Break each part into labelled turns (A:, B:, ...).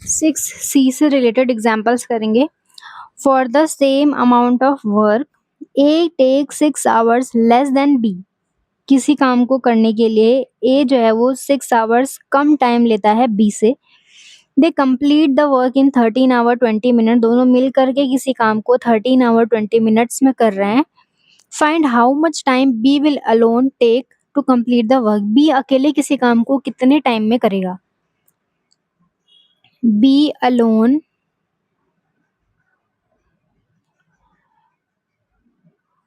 A: 6C से related examples करेंगे। For the same amount of work A take 6 hours less than B. किसी काम को करने के लिए ए जो है वो 6 आवर्स कम टाइम लेता है बी से। They complete the work in 13 hour 20 minute. दोनों मिल करके किसी काम को 13 आवर 20 मिनट्स में कर रहे हैं। Find how much time B will alone take to complete the work. B अकेले किसी काम को कितने टाइम में करेगा। बी अलोन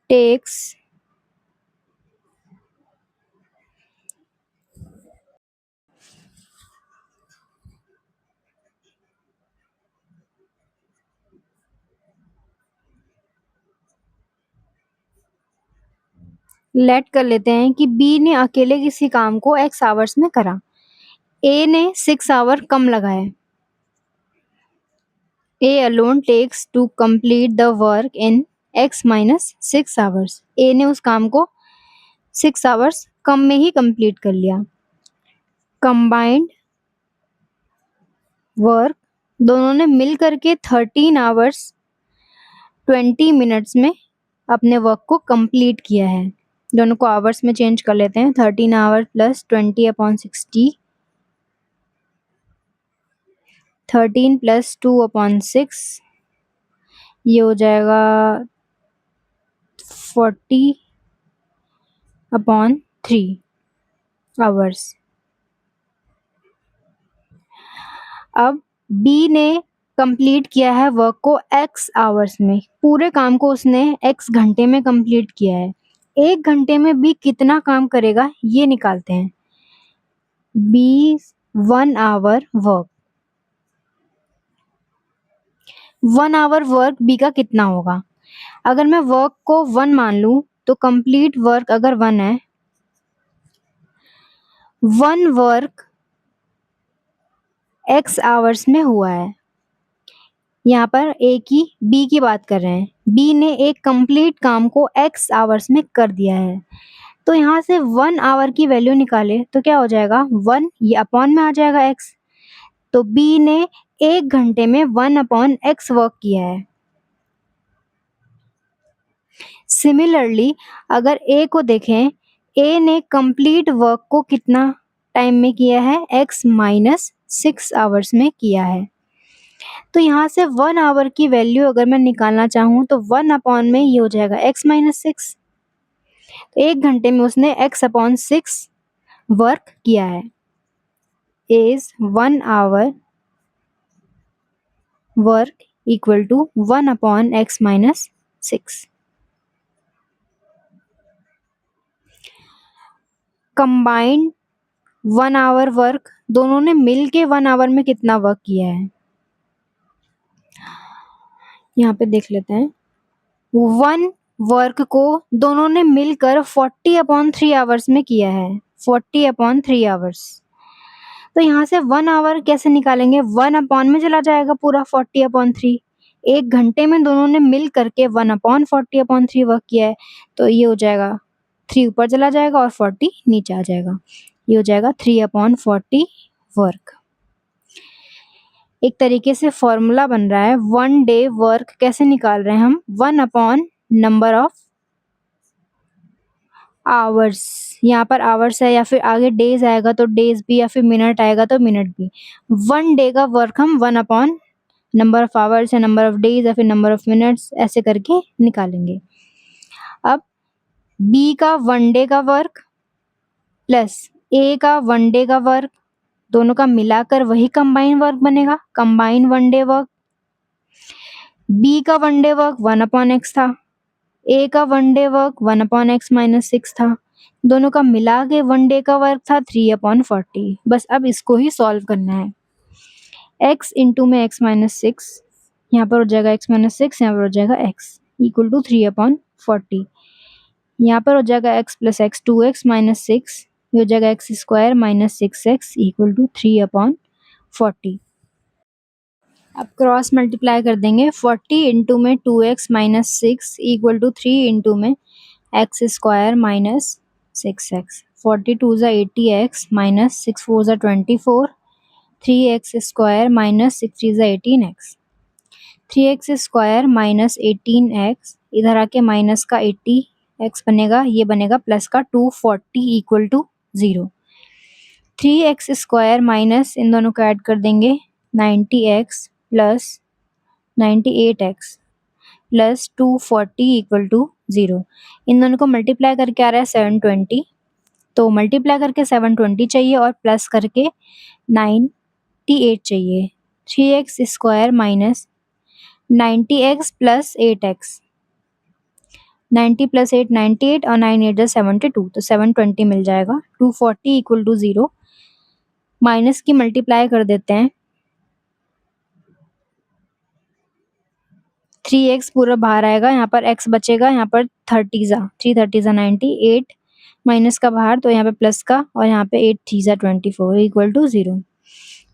A: टेक्स लेट कर लेते हैं कि बी ने अकेले किसी काम को x आवर्स में करा। ए ने 6 आवर कम लगाए। A alone takes to complete the work in x minus 6 hours. A ने उस काम को 6 आवर्स कम में ही कंप्लीट कर लिया। कंबाइंड वर्क, दोनों ने मिल करके 13 आवर्स 20 मिनट्स में अपने वर्क को कंप्लीट किया है। दोनों को आवर्स में चेंज कर लेते हैं। 13 आवर प्लस 20/60, 13 प्लस 2/6, ये हो जाएगा 40/3 आवर्स। अब बी ने कंप्लीट किया है वर्क को x आवर्स में। पूरे काम को उसने x घंटे में कंप्लीट किया है। 1 घंटे में बी कितना काम करेगा ये निकालते हैं। B 1 hour work, 1 hour work B का कितना होगा। अगर मैं वर्क को 1 मान लूं तो कंप्लीट वर्क अगर 1 है, 1 वर्क x आवर्स में हुआ है। यहाँ पर ए की बी की बात कर रहे हैं। बी ने एक कंप्लीट काम को x आवर्स में कर दिया है। तो यहाँ से 1 आवर की वैल्यू निकाले तो क्या हो जाएगा, 1 ये अपॉन में आ जाएगा x। तो बी ने 1 घंटे में 1/x वर्क किया है। सिमिलरली अगर ए को देखें, ए ने कंप्लीट वर्क को कितना टाइम में किया है, x माइनस 6 आवर्स में किया है। तो यहाँ से 1 आवर की वैल्यू अगर मैं निकालना चाहूँ तो 1 अपॉन में ये हो जाएगा x माइनस 6। 1 घंटे में उसने x/6 वर्क किया है। Is 1 hour work equal to 1/x minus 6। Combined 1 hour work, दोनों ने मिल के 1 आवर में कितना वर्क किया है यहाँ पे देख लेते हैं। 1 वर्क को दोनों ने मिलकर 40/3 आवर्स में किया है। 40/3 आवर्स। तो यहाँ से 1 आवर कैसे निकालेंगे, 1 अपॉन में चला जाएगा पूरा 40/3। 1 घंटे में दोनों ने मिल करके 1/40/3 वर्क किया है। तो ये हो जाएगा 3 ऊपर चला जाएगा और 40 नीचे आ जाएगा। ये हो जाएगा 3/40 वर्क। एक तरीके से फॉर्मूला बन रहा है 1 डे वर्क कैसे निकाल रहे हैं हम, 1 अपॉन नंबर ऑफ आवर्स। यहाँ पर आवर्स है या फिर आगे डेज आएगा तो डेज भी, या फिर मिनट आएगा तो मिनट भी। 1 डे का वर्क हम 1 अपॉन नंबर ऑफ आवर्स या नंबर ऑफ डेज या फिर नंबर ऑफ मिनट्स ऐसे करके निकालेंगे। अब बी का 1 डे का वर्क प्लस ए का 1 डे का वर्क, दोनों का मिलाकर वही कंबाइन वर्क बनेगा, कंबाइन 1 डे वर्क। बी का 1 डे वर्क 1/x था, ए का 1 डे वर्क 1/x माइनस 6 था। दोनों का मिला के 1 डे का वर्क था 3/40। बस अब इसको ही सॉल्व करना है। x इंटू में x माइनस 6, यहाँ पर हो जाएगा x माइनस 6, यहाँ पर हो जाएगा x इक्वल टू 3/40। यहाँ पर हो जाएगा x plus x 2x minus 6, ये हो जाएगा x square minus 6x equal to 3/40। अब क्रॉस मल्टीप्लाई कर देंगे। 40 इंटू में 2x minus 6 equal to 3 into में x स्क्वायर माइनस 6x। 42 ज़ा 80x माइनस 6 4 ज़ा 24, 3x² minus 60 is 18x। 3x² minus 18x, इधर आके माइनस का 80x बनेगा, ये बनेगा प्लस का 240 इक्वल टू 0। 3x² माइनस इन दोनों को ऐड कर देंगे 90x plus 98x plus 240 equal to 0। इन दोनों को मल्टीप्लाई करके आ रहा है 720, तो मल्टीप्लाई करके 720 चाहिए और प्लस करके 98 चाहिए। 3x² minus 90x plus 8x, 90 plus 8 98 और 9 8 72, तो 720 मिल जाएगा। 240 इक्वल टू 0, माइनस की मल्टीप्लाई कर देते हैं। 3x पूरा बाहर आएगा, यहाँ पर x बचेगा, यहाँ पर 30 3 30 98 माइनस का बाहर, तो यहाँ पे प्लस का और यहाँ पे 8 3 24 इक्वल टू 0।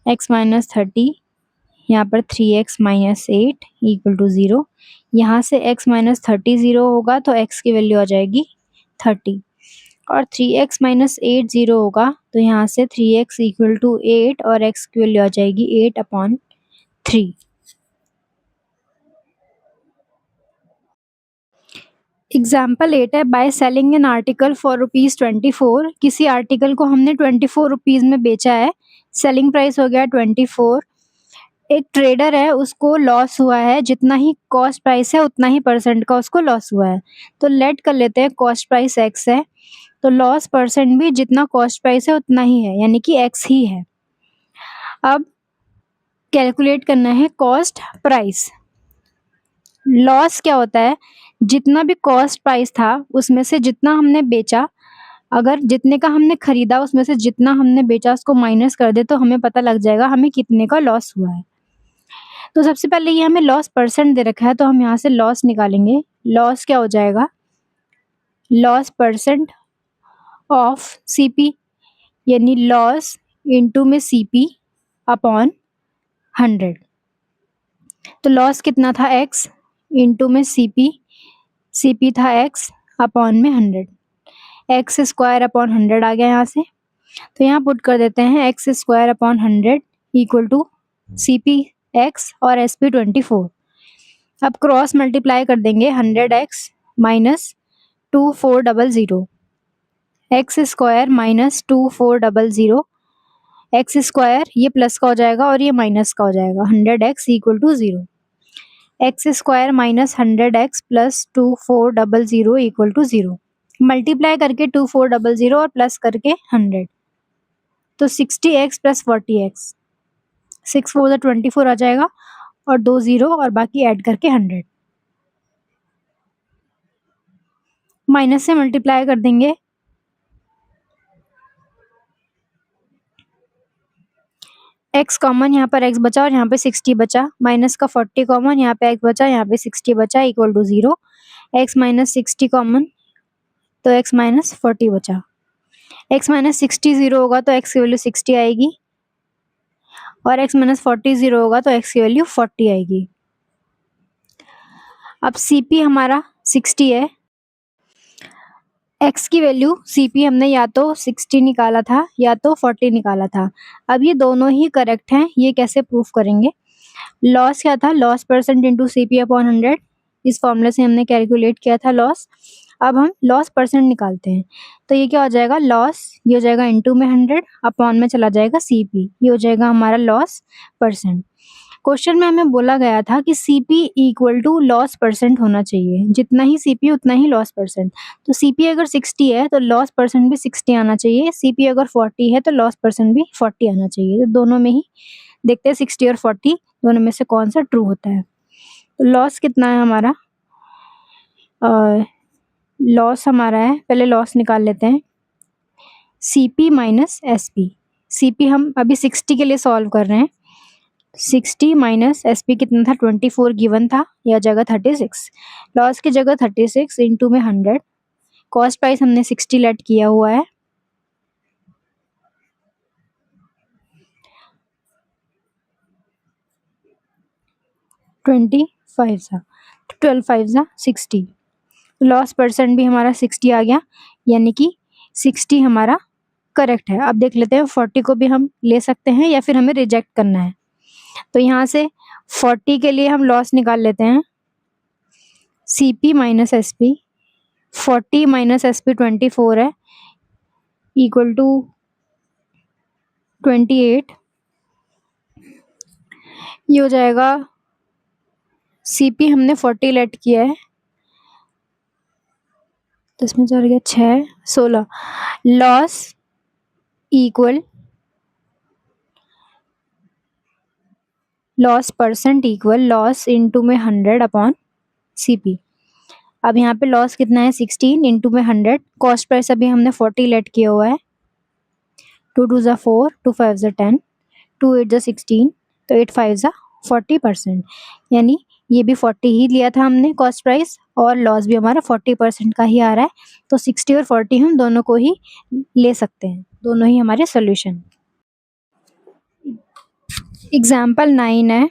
A: x माइनस 30, यहाँ पर 3x माइनस 8 इक्वल टू 0। यहाँ से x माइनस 30 0 होगा तो x की वैल्यू आ जाएगी 30, और 3x माइनस 8 0 होगा तो यहाँ से 3x इक्वल टू 8 और x की वैल्यू आ जाएगी 8/3। एग्जाम्पल 8 है, by selling an article for ₹24। किसी आर्टिकल को हमने 24 रुपीज़ में बेचा है, सेलिंग प्राइस हो गया 24। एक ट्रेडर है, उसको लॉस हुआ है, जितना ही कॉस्ट प्राइस है उतना ही परसेंट का उसको लॉस हुआ है। तो लेट कर लेते हैं कॉस्ट प्राइस x है, तो लॉस परसेंट भी जितना कॉस्ट प्राइस है उतना ही है, यानी कि x ही है। अब कैलकुलेट करना है कॉस्ट प्राइस। लॉस क्या होता है, जितना भी कॉस्ट प्राइस था उसमें से जितना हमने बेचा, अगर जितने का हमने खरीदा उसमें से जितना हमने बेचा उसको माइनस कर दे तो हमें पता लग जाएगा हमें कितने का लॉस हुआ है। तो सबसे पहले ये हमें लॉस परसेंट दे रखा है, तो हम यहाँ से लॉस निकालेंगे। लॉस क्या हो जाएगा, लॉस परसेंट ऑफ सीपी, यानी लॉस इनटू में सीपी अपॉन 100। तो लॉस कितना था x इनटू में सीपी था x अपॉन में 100, x² अपॉन 100 आ गया यहाँ से। तो यहाँ पुट कर देते हैं x² upon 100 equal to CP x और एसपी 24। अब क्रॉस मल्टीप्लाई कर देंगे 100x minus 2400, x² minus 2400, x² ये प्लस का हो जाएगा और ये माइनस का हो जाएगा, 100x equal to 0। x² minus 100x plus 2400 equal to 0, multiply करके 2400 और प्लस करके 100, तो 60x प्लस 40x, 6 4 24 आ जाएगा और 2 0 और बाकी ऐड करके 100, माइनस से मल्टीप्लाई कर देंगे। x कॉमन, यहाँ पर x बचा और यहाँ पे 60 बचा, माइनस का 40 कॉमन, यहाँ पे x बचा, यहाँ पे 60 बचा equal to 0। x minus 60 common, तो x माइनस 40 बचा। x माइनस 60 0 होगा तो x की वैल्यू 60 आएगी, और x माइनस 40 0 होगा तो x की वैल्यू 40 आएगी। अब CP हमारा 60 है, x की वैल्यू CP हमने या तो 60 निकाला था या तो 40 निकाला था। अब ये दोनों ही करेक्ट हैं, ये कैसे प्रूफ करेंगे। लॉस क्या था, loss percent into CP upon 100, इस फॉर्मूले से हमने कैलकुलेट किया था लॉस। अब हम लॉस परसेंट निकालते हैं, तो ये क्या हो जाएगा, लॉस ये हो जाएगा इंटू में 100 अपॉन में चला जाएगा CP, ये हो जाएगा हमारा लॉस परसेंट। क्वेश्चन में हमें बोला गया था कि CP equal to loss percent होना चाहिए, जितना ही CP उतना ही लॉस परसेंट। तो CP अगर 60 है तो लॉस परसेंट भी 60 आना चाहिए, CP अगर 40 है तो लॉस परसेंट भी 40 आना चाहिए। तो दोनों में ही देखते हैं 60 और 40 दोनों में से कौन सा ट्रू होता है। तो लॉस कितना है हमारा, लॉस हमारा है, पहले लॉस निकाल लेते हैं, CP माइनस SP। CP हम अभी 60 के लिए सॉल्व कर रहे हैं, 60 माइनस SP कितना था, 24 गिवन था, यह जगह 36, लॉस की जगह 36 इंटू में 100, कॉस्ट प्राइस हमने 60 लेट किया हुआ है, ट्वेंटी 12 5 60, लॉस परसेंट भी हमारा 60 आ गया, यानी कि 60 हमारा करेक्ट है। अब देख लेते हैं 40 को भी हम ले सकते हैं या फिर हमें रिजेक्ट करना है। तो यहाँ से 40 के लिए हम लॉस निकाल लेते हैं, CP minus SP। 40 minus SP 24 है, इक्वल टू 28। ये हो जाएगा, CP हमने 40 लेट किया है, तो इसमें चल गया 6, 16। Loss equal, loss percent equal loss into में 100 अपॉन CP। अब यहाँ पे लॉस कितना है, 16 इंटू में 100। कॉस्ट प्राइस अभी हमने 40 लेट किया हुआ है, 2 2 ज़ा 4, 2 5 ज़ा 10, 2 8 ज़ा 16, तो 8 5 ज़ा 40%। यानी ये भी 40 ही लिया था हमने कॉस्ट प्राइस, और लॉस भी हमारा 40% का ही आ रहा है। तो 60 और 40 हम दोनों को ही ले सकते हैं, दोनों ही हमारे सोल्यूशन। एग्जाम्पल 9 है,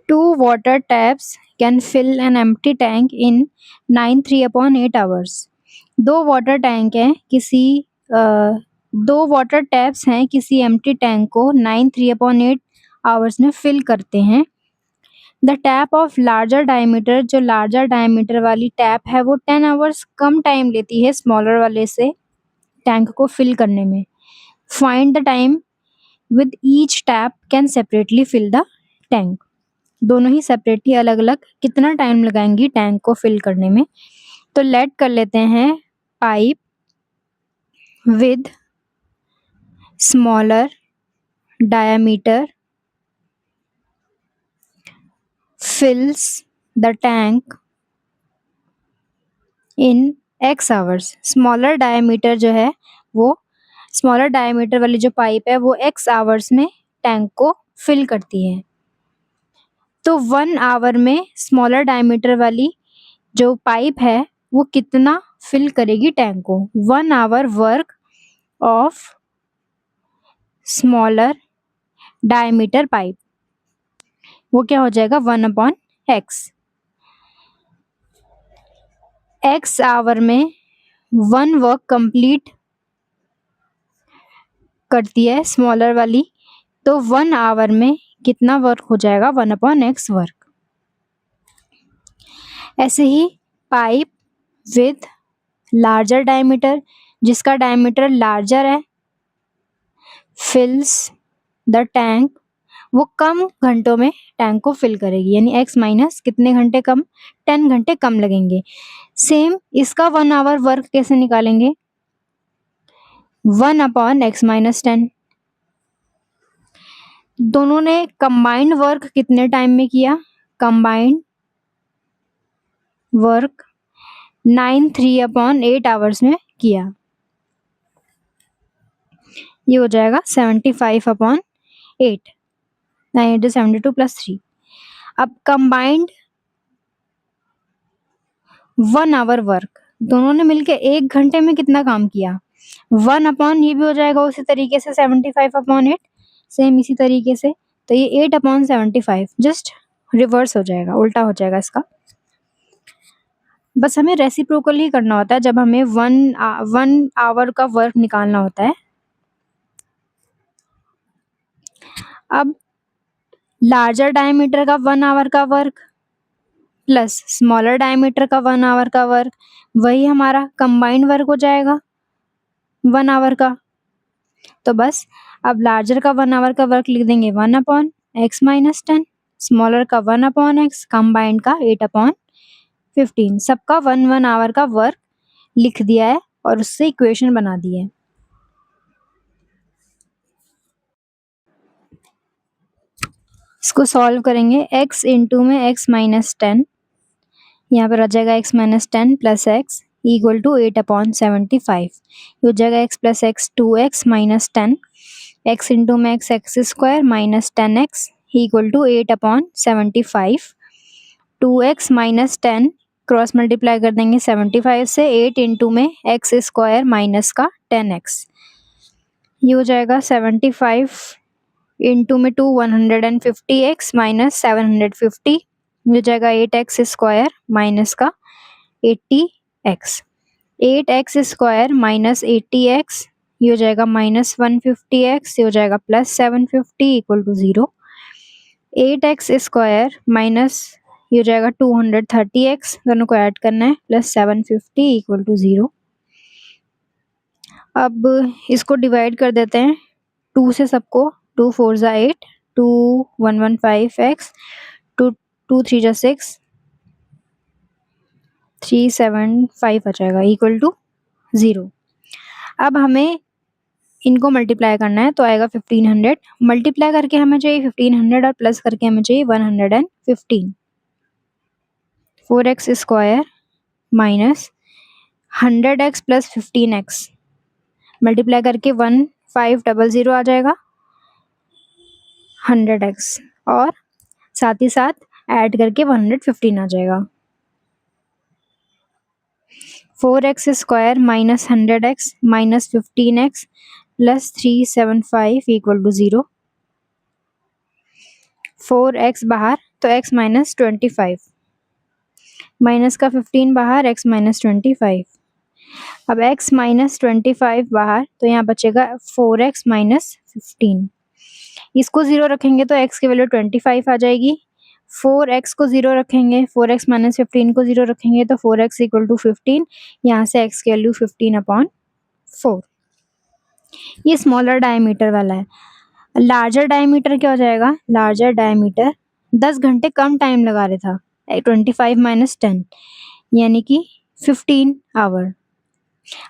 A: 2 water taps can fill an empty tank in 9 3/8 hours. दो वाटर टैंक हैं किसी दो वाटर टैप्स हैं किसी एम्प्टी टैंक को 9 3/8 आवर्स में फिल करते हैं। The tap of larger diameter, जो लार्जर डायमीटर वाली टैप है वो 10 आवर्स कम टाइम लेती है स्मॉलर वाले से टैंक को फिल करने में। Find the time with each tap can separately fill the tank. दोनों ही सेपरेटली अलग अलग कितना टाइम लगाएंगी टैंक को फिल करने में। तो लेट कर लेते हैं pipe with smaller diameter fills the tank in X hours। Smaller diameter जो है वो, स्मॉलर डायमीटर वाली जो पाइप है वो X आवर्स में टैंक को फिल करती है। तो 1 आवर में स्मॉलर डायमीटर वाली जो पाइप है वो कितना फिल करेगी टैंक को। 1 hour work of smaller diameter pipe, वो क्या हो जाएगा 1/X। X आवर में 1 वर्क कंप्लीट करती है स्मॉलर वाली, तो 1 आवर में कितना वर्क हो जाएगा 1/X वर्क। ऐसे ही पाइप विथ लार्जर डायमीटर, जिसका डायमीटर लार्जर है, फिल्स द टैंक, वो कम घंटों में टैंक को फिल करेगी, यानी X माइनस कितने घंटे कम, 10 घंटे कम लगेंगे। सेम इसका 1 आवर वर्क कैसे निकालेंगे, 1/X माइनस 10। दोनों ने कंबाइंड वर्क कितने टाइम में किया, कंबाइंड वर्क 9 3/8 आवर्स में किया। ये हो जाएगा 75/8, 9 8 72 प्लस 3। अब कंबाइंड 1 आवर वर्क, दोनों ने मिलके 1 घंटे में कितना काम किया, 1 अपॉन ये भी हो जाएगा उसी तरीके से 75/8, सेम इसी तरीके से। तो ये 8/75 जस्ट रिवर्स हो जाएगा, उल्टा हो जाएगा इसका। बस हमें रेसिप्रोकल ही करना होता है जब हमें 1 आवर का वर्क निकालना होता है। अब लार्जर डायमीटर का 1 आवर का वर्क प्लस स्मॉलर डायमीटर का 1 आवर का वर्क, वही हमारा कंबाइंड वर्क हो जाएगा 1 आवर का। तो बस अब लार्जर का 1 आवर का वर्क लिख देंगे 1/X माइनस 10, स्मॉलर का 1/X, कंबाइंड का 8/15। सबका 1 आवर का वर्क लिख दिया है और उससे इक्वेशन बना दी है। इसको सॉल्व करेंगे, x इंटू में x माइनस 10, यहाँ पर आ जाएगा x minus 10 plus x equal to 8/75। हो जाएगा x plus x 2x minus 10, x into में x square minus 10x equal to 8/75। 2x minus 10 cross multiply कर देंगे 75 से, 8 इंटू में x स्क्वायर माइनस का 10x, ये हो जाएगा 75 इंटू में 2 150x माइनस 750, हो जाएगा 8x स्क्वायर माइनस का 80x। 8x square minus 80x ये हो जाएगा -150x, ये हो जाएगा +750 इक्वल टू 0। 8x² माइनस ये हो जाएगा 230x, दोनों को ऐड करना है, +750 इक्वल टू 0। अब इसको डिवाइड कर देते हैं 2 से सबको, 2 4 ज़ा 8, 2 115x, 2 2 3 ज़ा 6, 375 आ जाएगा इक्वल टू 0। अब हमें इनको मल्टीप्लाई करना है, तो आएगा 1500, मल्टीप्लाई करके हमें चाहिए 1500 और प्लस करके हमें चाहिए 115। 4x² minus 100x plus 15x, multiply करके 1500 आ जाएगा 100x, और साथ ही साथ ऐड करके 115 आ जाएगा। 4x² minus 100x minus 15x plus 375 equal to 0। 4x बाहर तो x माइनस 25, माइनस का 15 बाहर, x माइनस 25। अब x माइनस 25 बाहर, तो यहाँ बचेगा 4x माइनस 15। इसको 0 रखेंगे तो x की वैल्यू 25 आ जाएगी। 4x को 0 रखेंगे, 4x माइनस 15 को 0 रखेंगे तो 4x इक्वल टू 15। यहाँ से x की वैल्यू 15/4। ये स्मॉलर डायमीटर वाला है। लार्जर डायमीटर क्या हो जाएगा? लार्जर डायमीटर 10 घंटे कम टाइम लगा रहा था, 25 माइनस 10 यानी कि 15 आवर।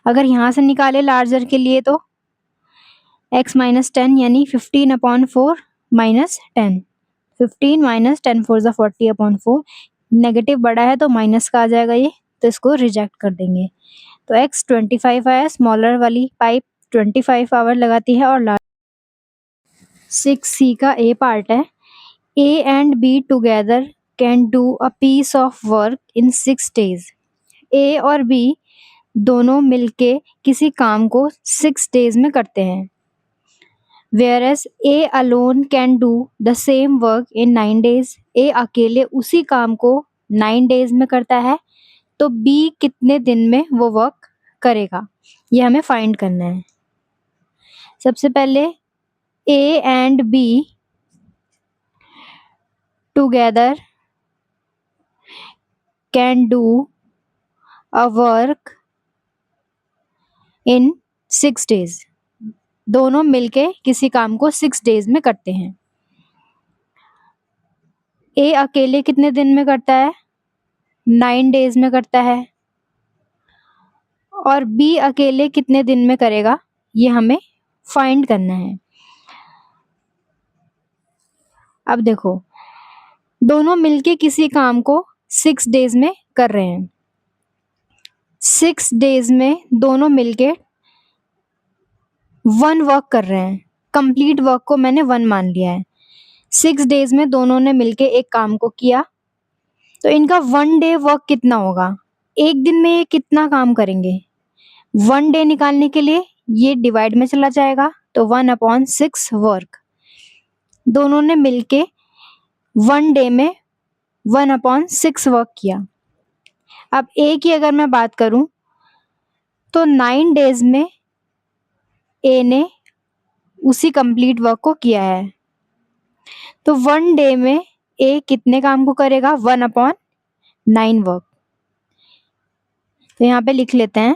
A: अगर यहाँ से निकाले लार्जर के लिए तो x माइनस 10 यानी 15/4 माइनस 10, 15 माइनस 10 4 ज़ा 40/4। नेगेटिव बड़ा है तो माइनस का आ जाएगा ये, तो इसको रिजेक्ट कर देंगे। तो x 25 आया, स्मॉलर वाली पाइप 25 आवर लगाती है। और 6C का ए पार्ट है, A and B together can do a piece of work in 6 days। A और B दोनों मिलके किसी काम को 6 days में करते हैं। Whereas A alone can do the same work in 9 days। A अकेले उसी काम को 9 days में करता है, तो B कितने दिन में वो वर्क करेगा, ये हमें फाइंड करना है। सबसे पहले A and B together can do a work in 6 days। दोनों मिलके किसी काम को 6 days में करते हैं। A अकेले कितने दिन में करता है? 9 days में करता है। और B अकेले कितने दिन में करेगा, ये हमें फाइंड करना है। अब देखो, दोनों मिलके किसी काम को 6 days में कर रहे हैं। 6 days में दोनों मिलके 1 वर्क कर रहे हैं। कंप्लीट वर्क को मैंने 1 मान लिया है। 6 days में दोनों ने मिलके एक काम को किया, तो इनका 1 day वर्क कितना होगा? एक दिन में ये कितना काम करेंगे? 1 day निकालने के लिए ये डिवाइड में चला जाएगा, तो 1/6 वर्क। दोनों ने मिलके 1 day में 1/6 वर्क किया। अब A की अगर मैं बात करूं, तो 9 days में A ने उसी कंप्लीट वर्क को किया है, तो 1 day में A कितने काम को करेगा? 1/9 वर्क। तो यहाँ पे लिख लेते हैं,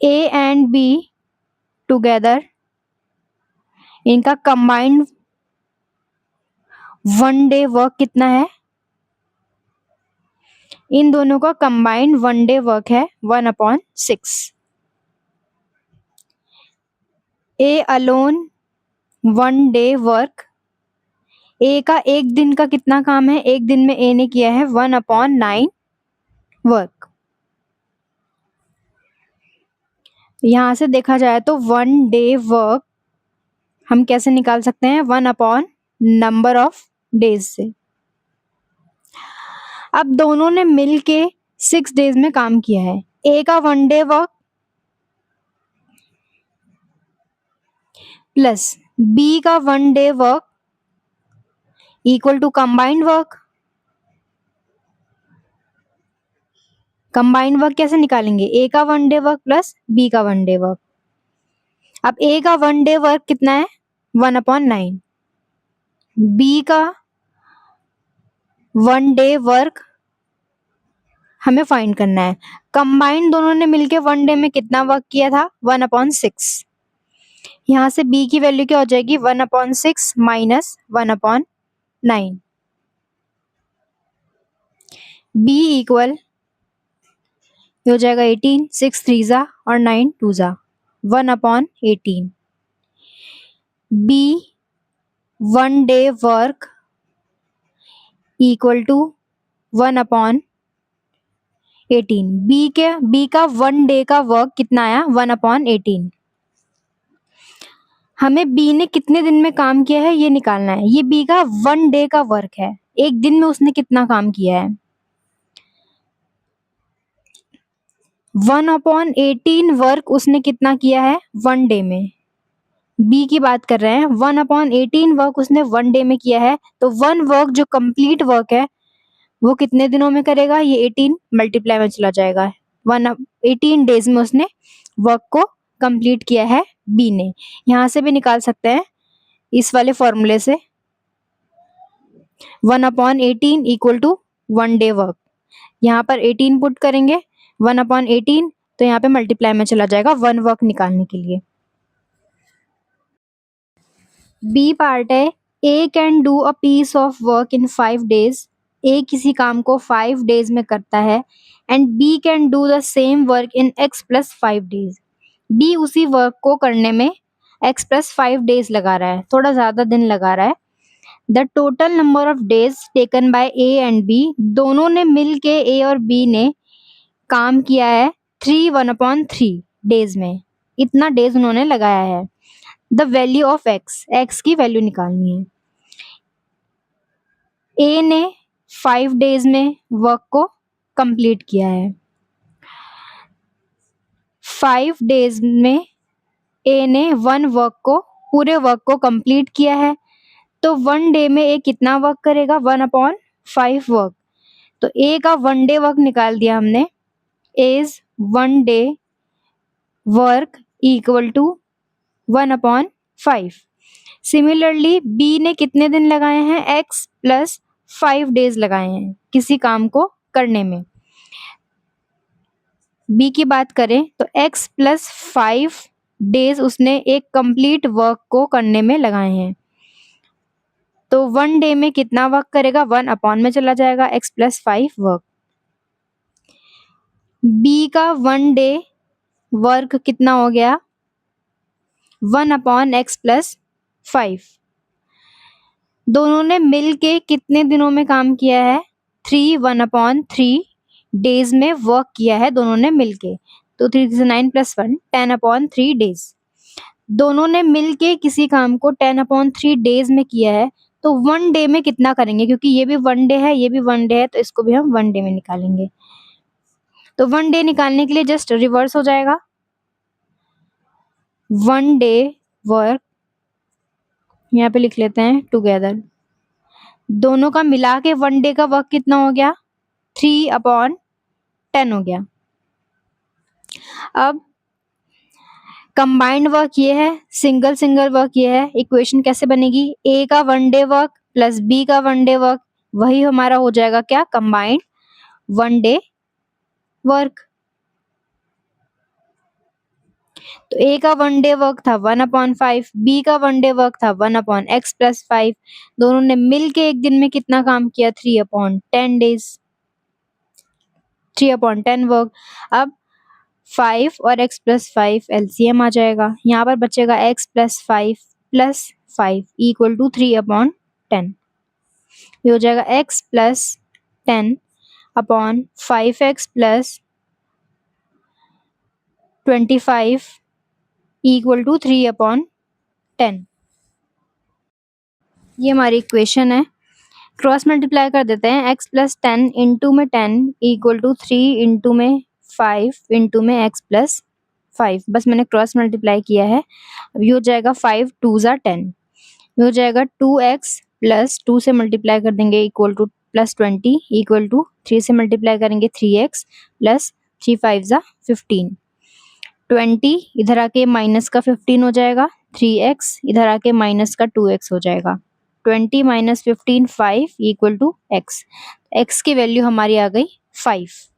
A: A and B टुगेदर, इनका कंबाइंड 1 day वर्क कितना है? इन दोनों का कंबाइंड 1 day वर्क है 1/6। A alone 1 day work, A का एक दिन का कितना काम है? एक दिन में A ने किया है 1/9 वर्क। यहाँ से देखा जाए तो 1 day वर्क हम कैसे निकाल सकते हैं? 1/नंबर ऑफ डेज से। अब दोनों ने मिलके 6 days में काम किया है। A का 1 day वर्क प्लस B का 1 day work equal to combined work. Combined work कैसे निकालेंगे? A का 1 day वर्क प्लस B का 1 day वर्क। अब ए का 1 डे वर्क कितना है 1/9, बी का 1 डे वर्क हमें फाइंड करना है। कंबाइंड दोनों ने मिलके 1 डे में कितना वर्क किया था 1/6। यहाँ से बी की वैल्यू क्या हो जाएगी 1/6 माइनस 1/9। बी इक्वल हो जाएगा 18, 6 3 जा और 9 2 जा 1/18। B 1 day work equal to 1/18। B का 1 डे का वर्क कितना आया 1/18। हमें बी ने कितने दिन में काम किया है ये निकालना है। ये बी का 1 डे का वर्क है, एक दिन में उसने कितना काम किया है। 1/18 वर्क उसने कितना किया है 1 डे में। बी की बात कर रहे हैं, 1/18 वर्क उसने 1 डे में किया है, तो 1 वर्क जो कंप्लीट वर्क है वो कितने दिनों में करेगा, ये 18 मल्टीप्लाई में चला जाएगा। 18 डेज में उसने वर्क को कंप्लीट किया है बी ने। यहाँ से भी निकाल सकते हैं इस वाले फॉर्मूले से 1/18 इक्वल टू 1 डे वर्क। यहाँ पर 18 पुट करेंगे 1/18, तो यहाँ पे मल्टीप्लाई में चला जाएगा 1 वर्क निकालने के लिए। बी पार्ट है, A can do a piece of work in 5 days. A किसी काम को 5 डेज में करता है and B can do the same work in x+5 days. B उसी वर्क को करने में x+5 डेज लगा रहा है, थोड़ा ज्यादा दिन लगा रहा है। The total number of days taken by A and B, दोनों ने मिल के ए और बी ने काम किया है 1/3 डेज में, इतना डेज उन्होंने लगाया है। द वैल्यू ऑफ एक्स की वैल्यू निकालनी है। ए ने 5 डेज में वर्क को कंप्लीट किया है। 5 डेज में ए ने 1 वर्क को पूरे वर्क को कंप्लीट किया है, तो 1 डे में ए कितना वर्क करेगा 1/5 वर्क। तो ए का 1 डे वर्क निकाल दिया हमने, as 1 day work equal to 1/5। Similarly B ने कितने दिन लगाए हैं x+5 डेज लगाए हैं किसी काम को करने में। बी की बात करें तो x+5 डेज उसने एक कंप्लीट वर्क को करने में लगाए हैं, तो 1 डे में कितना वर्क करेगा 1 में चला जाएगा x+5 वर्क। बी का 1 डे वर्क कितना हो गया 1/x+5। दोनों ने मिल के कितने दिनों में काम किया है 1/3 डेज में वर्क किया है दोनों ने मिलके, तो 3 से 9 + 1 10/3 डेज। दोनों ने मिलके किसी काम को 10/3 डेज में किया है, तो 1 डे में कितना करेंगे, क्योंकि ये भी 1 डे है ये भी 1 डे है, तो इसको भी हम 1 डे में निकालेंगे। तो 1 डे निकालने के लिए जस्ट रिवर्स हो जाएगा, 1 डे वर्क यहाँ पे लिख लेते हैं टुगेदर। दोनों का मिला के 1 डे का वर्क कितना हो गया 3/10 हो गया। अब कंबाइंड वर्क ये है, सिंगल सिंगल वर्क ये है। इक्वेशन कैसे बनेगी, ए का 1 डे वर्क प्लस बी का 1 डे वर्क, वही हमारा हो जाएगा क्या कंबाइंड 1 डे वर्क। तो ए का 1 डे वर्क था 1/5, बी का 1 डे वर्क था 1/x+5। दोनों ने मिल के एक दिन में कितना काम किया 3/10 डेज, 3/10 वर्क। अब 5 और x+5 एलसीएम आ जाएगा, यहाँ पर बचेगा x+5 इक्वल टू 3/10। ये हो जाएगा x+10/5x+25 इक्वल टू 3/10। ये हमारी इक्वेशन है। क्रॉस मल्टीप्लाई कर देते हैं, x+10 इंटू में 10 इक्वल टू 3 इंटू में 5 इंटू में x+5। बस मैंने क्रॉस मल्टीप्लाई किया है। अब ये हो जाएगा 5 2 ज़ा 10, ये हो जाएगा 2x प्लस 2 से मल्टीप्लाई कर देंगे इक्वल टू +20 इक्वल टू 3 से मल्टीप्लाई करेंगे 3x प्लस 3 5 ज़ा 15। 20 इधर आके माइनस का 15 हो जाएगा, 3x इधर आके माइनस का 2x हो जाएगा। 20 minus 15 5 equal to x। x की वैल्यू हमारी आ गई 5।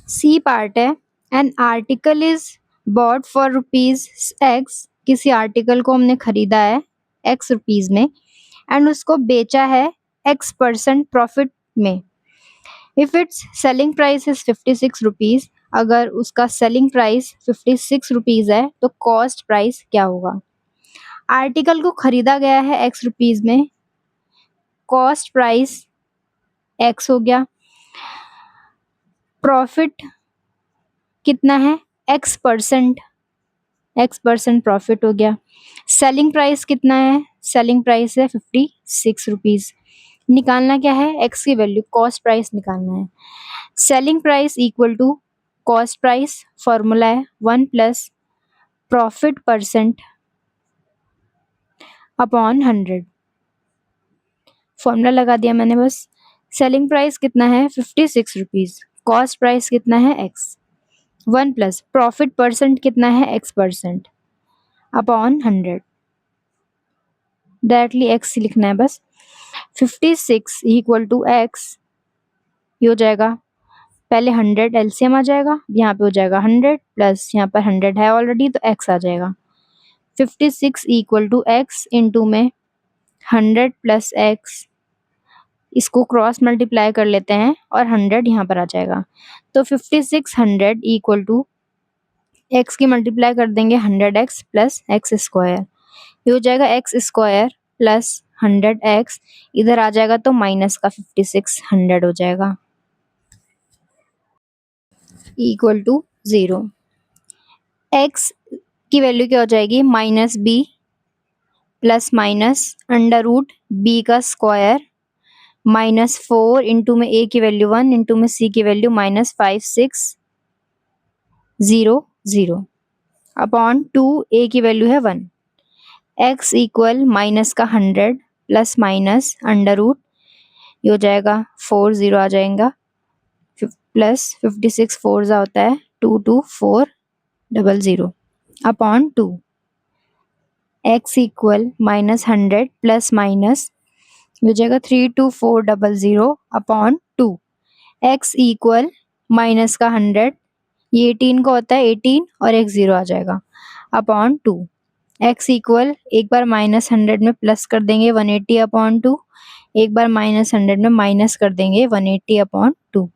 A: सी पार्ट है, an article is bought for rupees x। किसी आर्टिकल को हमने खरीदा है x रुपीज में एंड उसको बेचा है x% प्रॉफिट में। If it's selling price is 56 rupees, अगर उसका सेलिंग प्राइस 56 रुपीज है तो कॉस्ट प्राइस क्या होगा? आर्टिकल को खरीदा गया है x रुपीज में, कॉस्ट प्राइस x हो गया, प्रॉफिट कितना है x% प्रॉफिट हो गया। सेलिंग प्राइस कितना है? सेलिंग प्राइस है 56 रुपीज। निकालना क्या है? x की वैल्यू, कॉस्ट प्राइस निकालना है। Selling price equal to cost price, formula है 1 plus profit percent upon 100। Formula लगा दिया मैंने बस। सेलिंग प्राइस कितना है 56 रुपीज, कॉस्ट प्राइस कितना है x, 1 प्लस प्रॉफिट परसेंट कितना है x% अपॉन 100। डायरेक्टली x लिखना है बस। 56 इक्वल टू x, ये हो जाएगा, पहले 100 एलसीएम आ जाएगा, यहाँ पे हो जाएगा 100 प्लस यहाँ पर 100 है ऑलरेडी तो x आ जाएगा। 56 इक्वल टू x इंटू में 100 प्लस x, इसको क्रॉस मल्टीप्लाई कर लेते हैं और 100 यहाँ पर आ जाएगा। तो 5600 इक्वल टू x की मल्टीप्लाई कर देंगे 100x प्लस एक्स स्क्वायर, ये हो जाएगा एक्स स्क्वायर प्लस 100x, इधर आ जाएगा तो माइनस का 5600 हो जाएगा इक्वल टू 0। x की वैल्यू क्या हो जाएगी? Minus B plus minus under root B का स्क्वायर माइनस 4 इंटू में a की वैल्यू 1 इंटू में c की वैल्यू माइनस 5600 अपॉन 2 a की वैल्यू है 1। x इक्वल माइनस का 100 प्लस माइनस अंडर रूट, ये हो जाएगा 40 आ जाएगा प्लस 56 4 जा होता है 22400 upon 2। x equal minus 100 plus minus हो जाएगा 32400 अपॉन 2। x इक्वल माइनस का 100, ये 18 का होता है 18 और एक 0 आ जाएगा अपॉन 2। x इक्वल एक बार माइनस 100 में प्लस कर देंगे 180 अपॉन 2, एक बार माइनस 100 में माइनस कर देंगे 180 अपॉन 2।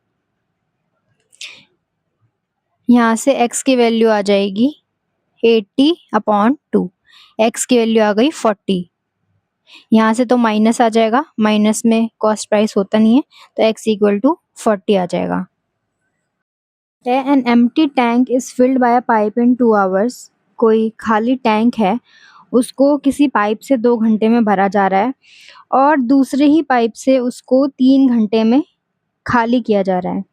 A: यहाँ से x की वैल्यू आ जाएगी 80 अपॉन 2, x की वैल्यू आ गई 40। यहाँ से तो माइनस आ जाएगा, माइनस में कॉस्ट प्राइस होता नहीं है तो x इक्वल टू 40 आ जाएगा। N empty tank is filled by a pipe in 2 hours. कोई खाली टैंक है, उसको किसी पाइप से 2 घंटे में भरा जा रहा है और दूसरे ही पाइप से उसको 3 घंटे में खाली किया जा रहा है।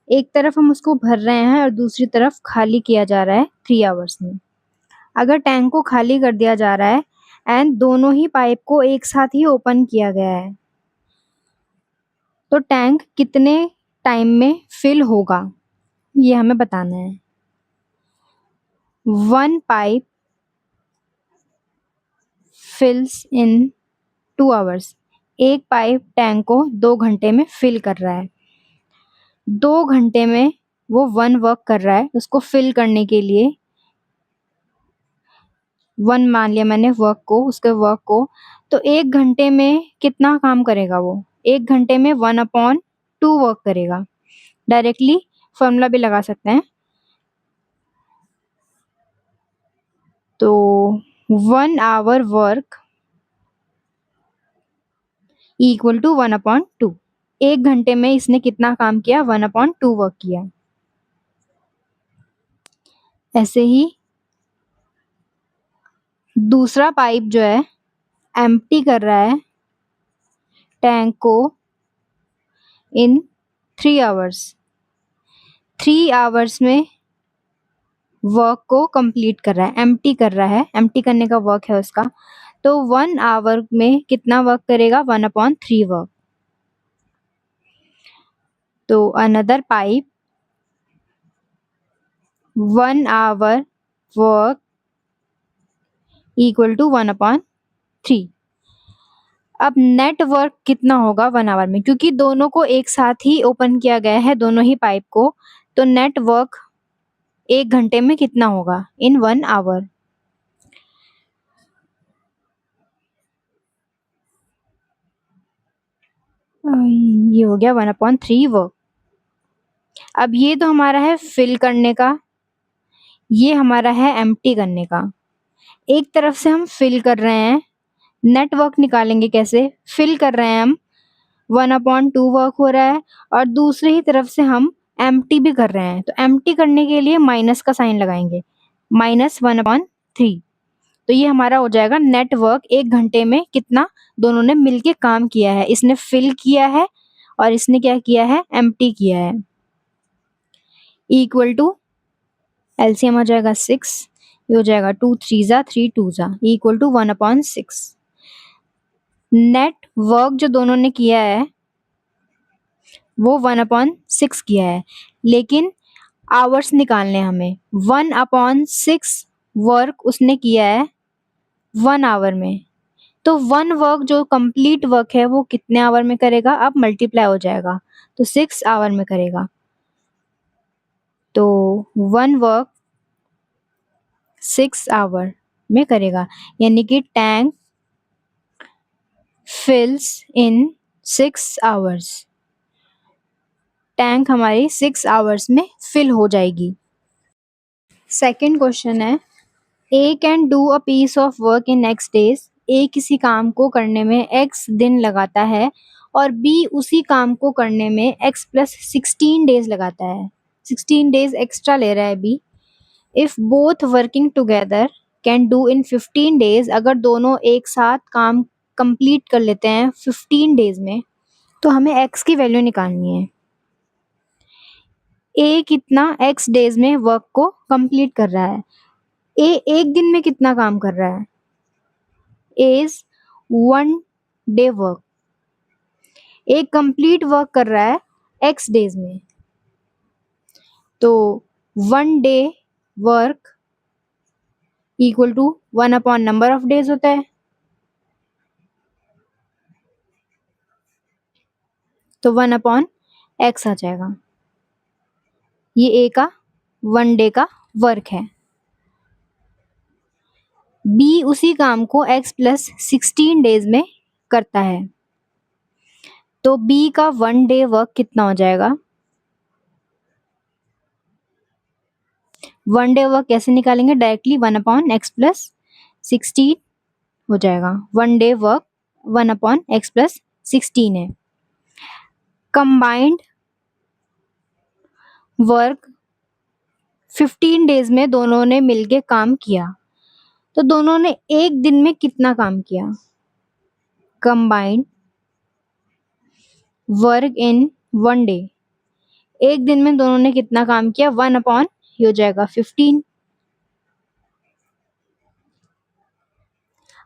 A: एक तरफ हम उसको भर रहे हैं और दूसरी तरफ खाली किया जा रहा है 3 आवर्स में। अगर टैंक को खाली कर दिया जा रहा है एंड दोनों ही पाइप को एक साथ ही ओपन किया गया है तो टैंक कितने टाइम में फिल होगा, ये हमें बताना है। 1 पाइप फिल्स इन 2 आवर्स, एक पाइप टैंक को 2 घंटे में फिल कर रहा है। 2 घंटे में वो 1 वर्क कर रहा है, उसको फिल करने के लिए 1 मान लिया मैंने वर्क को, उसके वर्क को, तो 1 घंटे में कितना काम करेगा वो? 1 घंटे में 1/2 वर्क करेगा। डायरेक्टली फॉर्मूला भी लगा सकते हैं। तो 1 आवर वर्क इक्वल टू 1/2। 1 घंटे में इसने कितना काम किया? 1/2 वर्क किया। ऐसे ही दूसरा पाइप जो है एम्प्टी कर रहा है टैंक को इन 3 आवर्स। 3 आवर्स में वर्क को कंप्लीट कर रहा है, एम्प्टी कर रहा है, एम्प्टी करने का वर्क है उसका। तो 1 आवर में कितना वर्क करेगा? 1/3 वर्क। तो another pipe 1 hour work equal to 1/3। अब नेट वर्क कितना होगा 1 आवर में, क्योंकि दोनों को एक साथ ही ओपन किया गया है, दोनों ही पाइप को, तो नेट वर्क 1 घंटे में कितना होगा इन 1 आवर। ये हो गया 1/3 वर्क। अब ये तो हमारा है फिल करने का, ये हमारा है एम्प्टी करने का। एक तरफ से हम फिल कर रहे हैं, नेटवर्क निकालेंगे कैसे, फिल कर रहे हैं हम, 1/2 वर्क हो रहा है, और दूसरी ही तरफ से हम एम्प्टी भी कर रहे हैं, तो एम्प्टी करने के लिए माइनस का साइन लगाएंगे, -1/3। तो ये हमारा हो जाएगा नेटवर्क 1 घंटे में कितना दोनों ने मिलके काम किया है, इसने फिल किया है और इसने क्या किया है, एम्प्टी किया है। इक्वल टू एलसीएम आ जाएगा 6, ये हो जाएगा 2 3 जा 3 2 जा इक्वल टू 1/6। नेट वर्क जो दोनों ने किया है वो 1/6 किया है, लेकिन आवर्स निकालने हमें, 1/6 वर्क उसने किया है 1 आवर में, तो 1 वर्क जो कंप्लीट वर्क है वो कितने आवर में करेगा, अब मल्टीप्लाई हो जाएगा, तो 6 आवर में करेगा। तो 1 वर्क 6 आवर में करेगा, यानी कि टैंक फिल्स इन 6 आवर्स। टैंक हमारी 6 आवर्स में फिल हो जाएगी। सेकंड क्वेश्चन है, A can do a piece of work in x days. A किसी काम को करने में x दिन लगाता है और बी उसी काम को करने में x प्लस 16 डेज लगाता है, 16 डेज एक्स्ट्रा ले रहा है B. If both working together can do in 15 days, अगर दोनों एक साथ काम कंप्लीट कर लेते हैं 15 डेज में, तो हमें x की वैल्यू निकालनी है। ए कितना x डेज में वर्क को कंप्लीट कर रहा है, ए एक दिन में कितना काम कर रहा है, इज 1 डे वर्क। एक कंप्लीट वर्क कर रहा है x डेज में, तो 1 day work equal to 1 number of days होता है, तो 1/x आ जाएगा। ये ए का 1 डे का वर्क है। बी उसी काम को x प्लस 16 डेज में करता है, तो बी का 1 डे वर्क कितना हो जाएगा। 1 डे वर्क कैसे निकालेंगे, डायरेक्टली 1/x प्लस 16 हो जाएगा। 1 डे वर्क 1/x प्लस 16 है। कंबाइंड वर्क 15 डेज में दोनों ने मिलके काम किया, तो दोनों ने एक दिन में कितना काम किया। कंबाइंड वर्क इन 1 डे, एक दिन में दोनों ने कितना काम किया, 1/, ये हो जाएगा 15।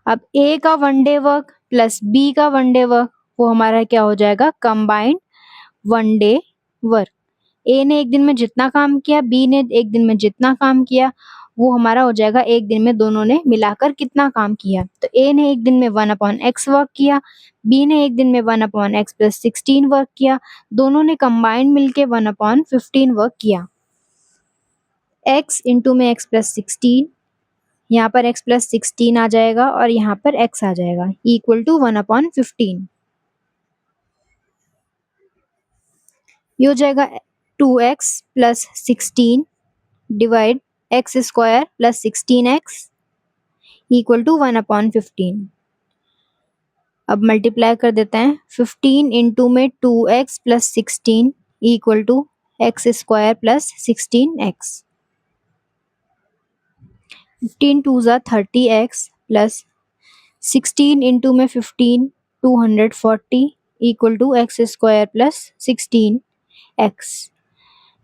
A: अब ए का 1 डे वर्क प्लस बी का 1 डे वर्क, वो हमारा क्या हो जाएगा, कंबाइंड 1 डे वर्क। ए ने एक दिन में जितना काम किया, बी ने एक दिन में जितना काम किया, वो हमारा हो जाएगा एक दिन में दोनों ने मिलाकर कितना काम किया। तो ए ने एक दिन में 1/x वर्क किया, बी ने एक दिन में 1/x प्लस 16 वर्क किया, दोनों ने कंबाइंड मिलके 1/15 वर्क किया। x इंटू में x प्लस 16, यहाँ पर x प्लस 16 आ जाएगा और यहाँ पर x आ जाएगा, इक्वल टू 1/15। ये हो जाएगा 2x plus 16 divide x square plus 16x equal to 1/15। अब मल्टीप्लाई कर देते हैं, 15 इंटू में 2x plus 16 equal to x square plus 16x। 15 2 ज़ा 30x प्लस 16 इंटू में 15 240 equal to x square plus 16x।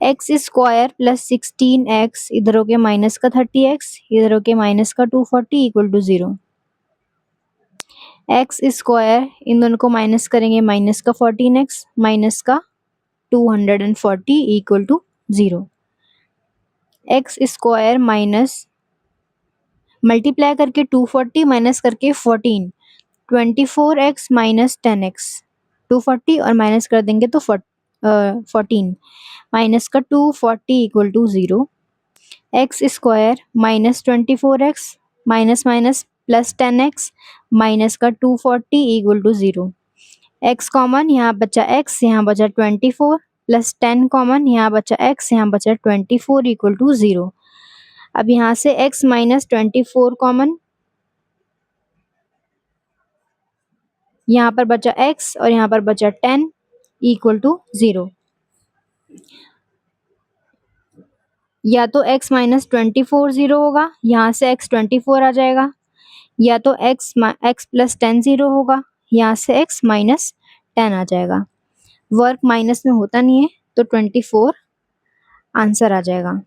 A: X square plus 16x, इधर हो के माइनस का 30x, इधर हो के माइनस का 240 इक्वल टू 0। एक्स स्क्वायर इन दोनों को माइनस करेंगे, माइनस का 14x माइनस का 240 equal to 0। X square minus multiply करके 240 माइनस करके 14, 24x माइनस 10x, 240 और माइनस कर देंगे तो 14 माइनस का 240 equal to 0। X square minus 24x minus minus plus 10x minus का 240 इक्वल टू 0। एक्स कॉमन, यहाँ बचा x, यहाँ बचा 24 प्लस 10 कॉमन, यहाँ बचा x, यहाँ बचा 24 इक्वल टू 0। अब यहाँ से x माइनस 24 कॉमन, यहाँ पर बचा x और यहाँ पर बचा 10 इक्वल टू 0। या तो x माइनस 24 0 होगा, यहाँ से x 24 आ जाएगा, या तो x प्लस 10 0 होगा, यहाँ से x माइनस 10 आ जाएगा। वर्क माइनस में होता नहीं है तो 24 आंसर आ जाएगा।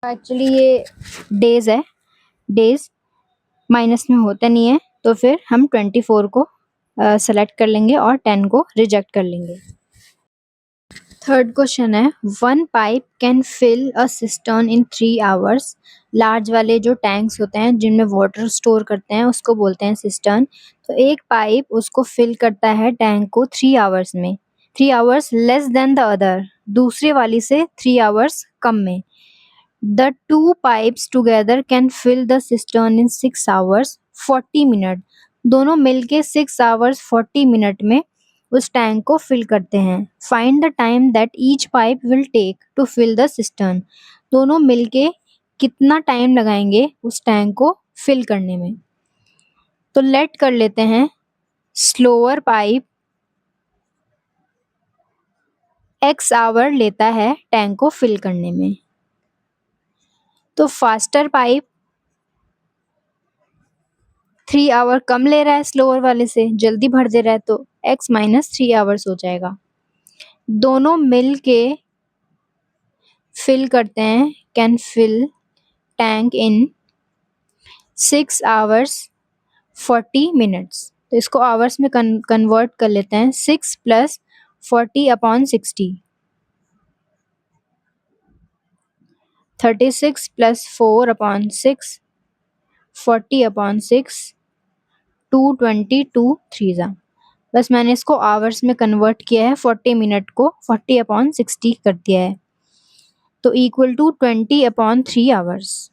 A: एक्चुअली ये डेज है, डेज माइनस में होता नहीं है तो फिर हम 24 को सेलेक्ट कर लेंगे और 10 को रिजेक्ट कर लेंगे। थर्ड क्वेश्चन है, one pipe can fill a cistern in 3 hours. Large वाले जो टैंक्स होते हैं जिनमें वाटर स्टोर करते हैं उसको बोलते हैं सिस्टर्न। तो एक पाइप उसको फिल करता है टैंक को 3 आवर्स में, 3 hours less then the other, दूसरे वाली से 3 आवर्स कम में। The two pipes together can fill the cistern in 6 hours 40 minute. दोनों मिलके 6 hours 40 मिनट में उस टैंक को फिल करते हैं। Find the time that each pipe will take to fill the cistern। दोनों मिलके कितना टाइम लगाएंगे उस टैंक को फिल करने में। तो लेट कर लेते हैं, स्लोअर पाइप x आवर लेता है टैंक को फिल करने में, तो फास्टर पाइप 3 आवर कम ले रहा है स्लोअर वाले से, जल्दी भर दे रहा है, तो x माइनस 3 आवर्स हो जाएगा। दोनों मिल के फिल करते हैं, can fill tank in 6 hours 40 minutes. तो इसको आवर्स में कन्वर्ट कर लेते हैं, 6 plus 40 upon 60, 36 plus 4 upon 6, 40 upon 6, 220, 2 3 जा। बस मैंने इसको आवर्स में कन्वर्ट किया है, 40 मिनट को 40 अपॉन 60 कर दिया है, तो equal to 20 upon 3 hours.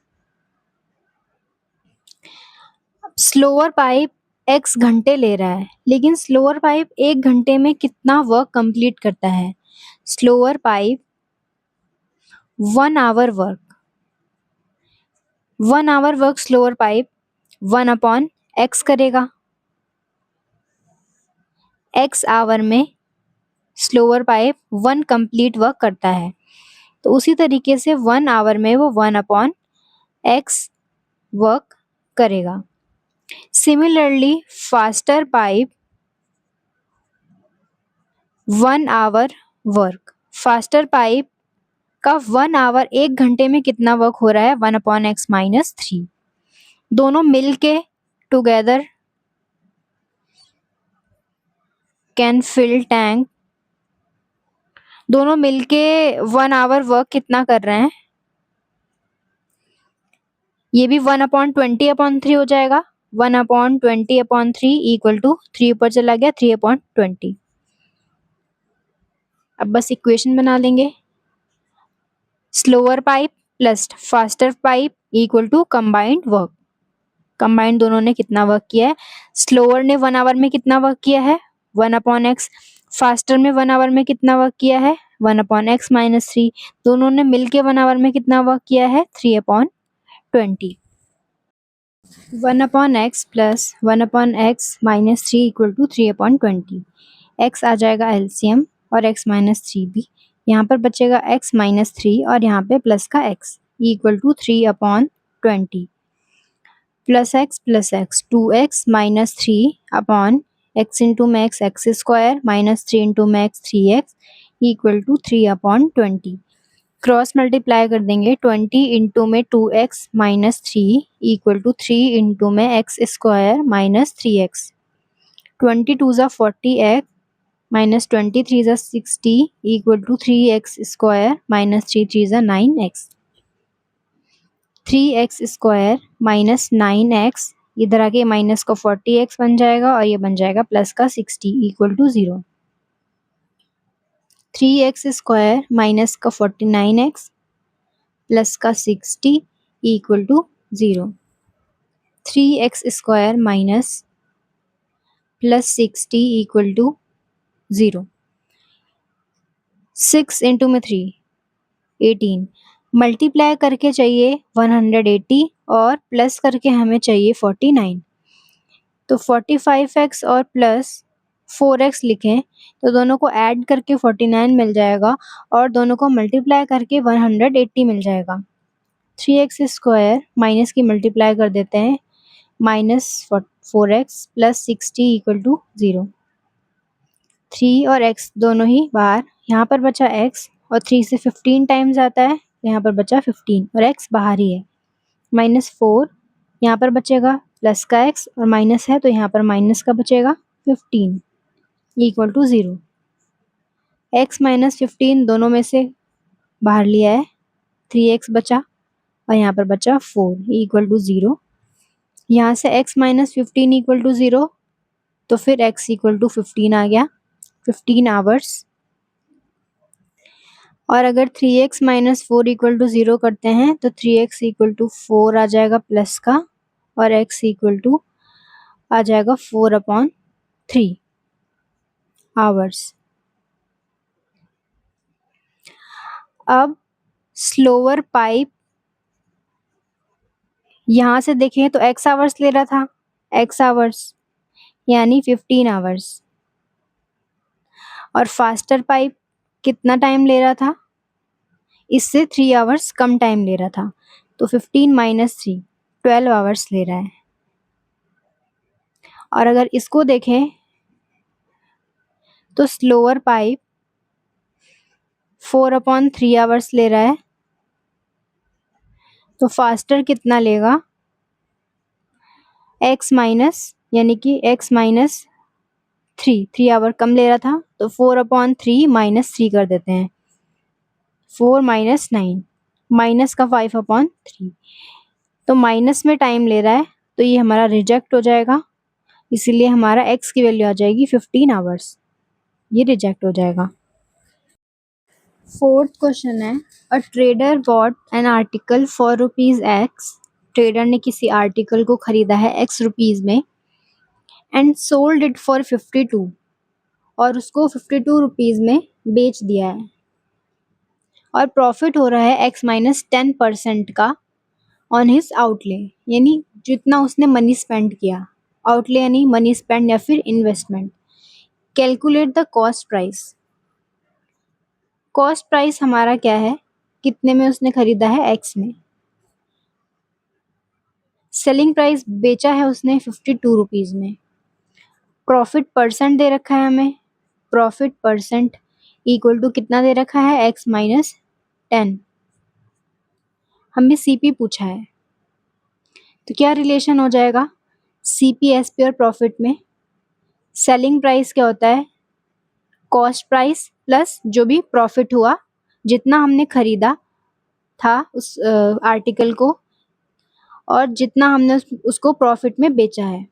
A: Slower pipe x घंटे ले रहा है, लेकिन स्लोअर पाइप 1 घंटे में कितना वर्क कंप्लीट करता है। Slower pipe 1 hour work, 1 hour work slower pipe 1 upon x करेगा। x आवर में स्लोअर पाइप 1 कंप्लीट वर्क करता है, तो उसी तरीके से 1 आवर में वो 1 अपॉन x वर्क करेगा। Similarly faster pipe 1 hour work, faster pipe का 1 आवर 1 घंटे में कितना वर्क हो रहा है, 1 अपॉन x माइनस 3। दोनों मिलके टुगेदर कैन फिल टैंक, दोनों मिलके 1 आवर वर्क कितना कर रहे हैं, ये भी 1 अपॉन 20 अपॉन 3 हो जाएगा। 1 अपॉन 20 अपॉन 3 इक्वल टू 3 ऊपर चला गया, 3 अपॉन 20। अब बस इक्वेशन बना लेंगे, slower pipe plus faster pipe equal to combined work. Combined दोनों ने कितना वर्क किया है, स्लोअर ने 1 आवर में कितना वर्क किया है 1 अपॉन x, फास्टर में 1 आवर में कितना वर्क किया है 1 अपॉन x माइनस 3, दोनों ने मिलके 1 आवर में कितना वर्क किया है 3 upon 20। 1 upon x plus 1 upon x minus 3 equal to 3 upon 20। x आ जाएगा एलसीएम और x माइनस 3 भी, यहाँ पर बचेगा x माइनस 3 और यहाँ पे प्लस का x equal to 3 upon 20 plus x 2x minus 3 upon x into में x स्क्वायर माइनस 3 इंटू में x 3x equal to 3 upon 20। Cross multiply कर देंगे, 20 इंटू में 2x minus 3 equal to 3 into में x स्क्वायर माइनस 3x, 20 2 ज़ा 40x minus 23 is a 60 equal to 3x square minus 3 is a 9x. 3x square minus 9x, इधर आके minus का 40x बन जाएगा और ये बन जाएगा प्लस का 60 equal to 0. 3x square minus का 49x प्लस का 60 equal to 0. 3x square minus plus 60 equal to 0. 6 into में 3 18, मल्टीप्लाई करके चाहिए 180 और प्लस करके हमें चाहिए 49. तो 45x और प्लस 4x लिखें तो दोनों को ऐड करके 49 मिल जाएगा और दोनों को मल्टीप्लाई करके 180 मिल जाएगा. 3x स्क्वायर माइनस की मल्टीप्लाई कर देते हैं, minus 4x plus 60 equal to 0. 3 और x दोनों ही बाहर, यहाँ पर बचा x और 3 से 15 टाइम्स आता है, यहाँ पर बचा 15 और x बाहर ही है. माइनस 4 यहाँ पर बचेगा, प्लस का x और माइनस है तो यहाँ पर माइनस का बचेगा 15 इक्वल टू 0. x माइनस 15 दोनों में से बाहर लिया है, 3x बचा और यहाँ पर बचा 4 इक्वल टू 0. यहाँ से x माइनस 15 इक्वल टू 0 तो फिर x इक्वल टू 15 आ गया, 15 आवर्स. और अगर 3x माइनस 4 इक्वल टू 0 करते हैं तो 3x इक्वल टू 4 आ जाएगा प्लस का और x इक्वल टू आ जाएगा 4/3 आवर्स. अब स्लोअर पाइप यहाँ से देखें तो x आवर्स ले रहा था, x आवर्स यानी 15 आवर्स, और फास्टर पाइप कितना टाइम ले रहा था, इससे 3 आवर्स कम टाइम ले रहा था, तो 15 माइनस 3 12 आवर्स ले रहा है. और अगर इसको देखें तो स्लोअर पाइप 4/3 आवर्स ले रहा है, तो फास्टर कितना लेगा, x माइनस यानी कि x माइनस 3 आवर कम ले रहा था तो 4/3 माइनस 3 कर देते हैं, 4 माइनस 9 माइनस का 5/3, तो माइनस में टाइम ले रहा है तो ये हमारा रिजेक्ट हो जाएगा, इसीलिए हमारा x की वैल्यू आ जाएगी 15 आवर्स, ये रिजेक्ट हो जाएगा. फोर्थ क्वेश्चन है, a trader bot an article for ₹X. Trader ने किसी आर्टिकल को खरीदा है x रुपीज में एंड सोल्ड इट फॉर 52, और उसको 52 रुपीज में बेच दिया है और प्रॉफिट हो रहा है x माइनस 10% का ऑन हिज आउटले, यानी जितना उसने मनी स्पेंड किया, आउटले यानी मनी स्पेंड या फिर investment. Calculate the cost price. Cost price हमारा क्या है, कितने में उसने खरीदा है x में. सेलिंग प्राइस बेचा है उसने 52 रुपीज में. प्रॉफिट परसेंट दे रखा है हमें, प्रॉफिट परसेंट इक्वल टू कितना दे रखा है, x माइनस 10. हमें CP पूछा है तो क्या रिलेशन हो जाएगा, CP SP और प्रॉफिट में सेलिंग प्राइस क्या होता है, कॉस्ट प्राइस प्लस जो भी प्रॉफिट हुआ, जितना हमने खरीदा था उस आर्टिकल को और जितना हमने उसको प्रॉफिट में बेचा है,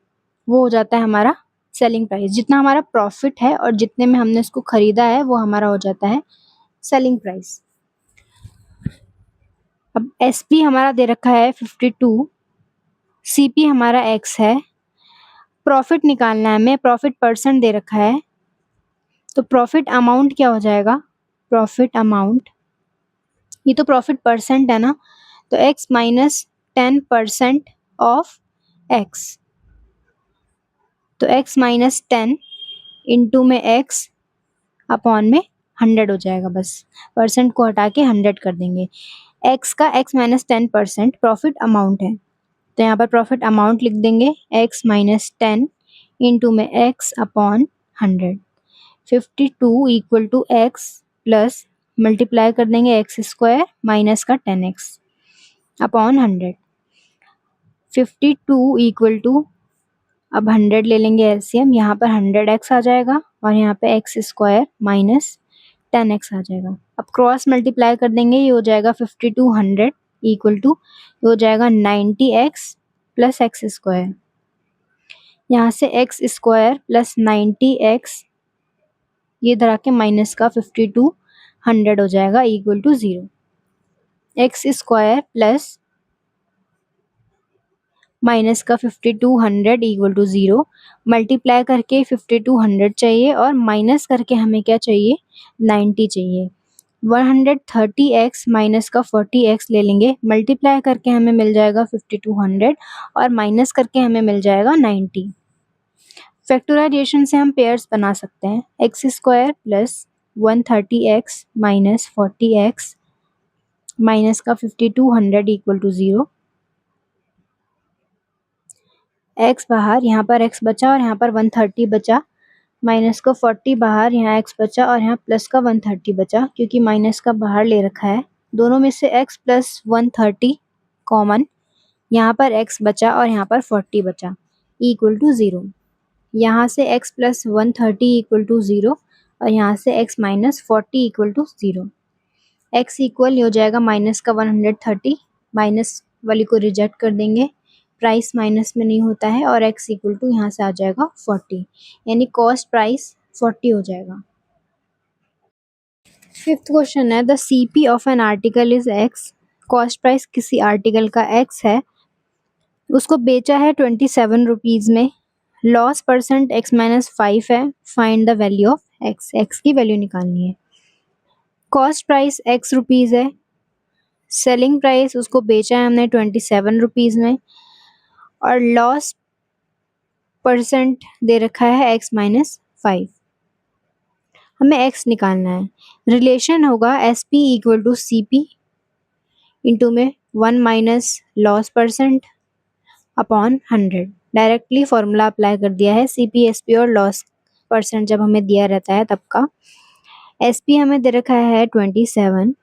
A: वो हो जाता है हमारा सेलिंग प्राइस. जितना हमारा प्रॉफिट है और जितने में हमने उसको खरीदा है वो हमारा हो जाता है सेलिंग प्राइस. अब SP हमारा दे रखा है 52, CP हमारा x है, प्रॉफिट निकालना है हमें, प्रॉफिट परसेंट दे रखा है, तो प्रॉफिट अमाउंट क्या हो जाएगा, प्रॉफिट अमाउंट, ये तो प्रॉफिट परसेंट है ना, तो x माइनस 10% ऑफ x, तो x माइनस 10 इंटू में x अपॉन में 100 हो जाएगा, बस परसेंट को हटा के 100 कर देंगे. x का x माइनस 10% प्रॉफिट अमाउंट है, तो यहाँ पर प्रॉफिट अमाउंट लिख देंगे, x माइनस 10 इंटू में x upon 100. 52 equal to x plus multiply कर देंगे x स्क्वायर माइनस का 10x अपॉन 100. 52 इक्वल टू अब 100 ले लेंगे एलसीएम, यहाँ पर 100x आ जाएगा और यहाँ पे एक्स स्क्वायर माइनस 10x आ जाएगा। अब क्रॉस मल्टीप्लाई कर देंगे, ये हो जाएगा 5200 इक्वल टू ये हो जाएगा 90x प्लस एक्स स्क्वायर। यहाँ से एक्स स्क्वायर प्लस 90x ये इधर आके माइनस का 5200 हो जाएगा equal to 0। X square plus minus का 5200 इक्वल टू 0। मल्टीप्लाई करके 5200 चाहिए और माइनस करके हमें क्या चाहिए, 90 चाहिए। 130x माइनस का 40x ले लेंगे, मल्टीप्लाई करके हमें मिल जाएगा 5200 और माइनस करके हमें मिल जाएगा 90। फैक्टराइजेशन से हम पेयर्स बना सकते हैं, x square plus 130x minus 40x minus का 5200 इक्वल टू 0। x बाहर, यहाँ पर x बचा और यहाँ पर 130 बचा, माइनस का 40 बाहर, यहाँ x बचा और यहाँ प्लस का 130 बचा, क्योंकि माइनस का बाहर ले रखा है। दोनों में से x प्लस 130 कॉमन, यहाँ पर x बचा और यहाँ पर 40 बचा इक्वल टू 0। यहाँ से x प्लस 130 इक्वल टू 0 और यहाँ से x minus 40 equal to 0। x equal हो जाएगा माइनस का 130, माइनस वाली को रिजेक्ट कर देंगे, प्राइस माइनस में नहीं होता है और x इक्वल टू यहाँ से आ जाएगा 40, यानी कॉस्ट प्राइस 40 हो जाएगा। फिफ्थ क्वेश्चन है, the CP of N article is x। Cost price किसी आर्टिकल का x है, उसको बेचा है 27 रुपीज़ में, लॉस परसेंट x माइनस 5 है, find the value of x, x की वैल्यू निकालनी है। कॉस्ट प्राइस x रुपीज़ है, सेलिंग प्राइस उसको बेचा है हमने 27 रुपीज़ में और लॉस परसेंट दे रखा है x माइनस 5। हमें x निकालना है। रिलेशन होगा SP equal to CP into में 1 minus loss percent upon 100। Directly formula apply कर दिया है, CP SP और लॉस परसेंट जब हमें दिया रहता है तब का। SP हमें दे रखा है 27,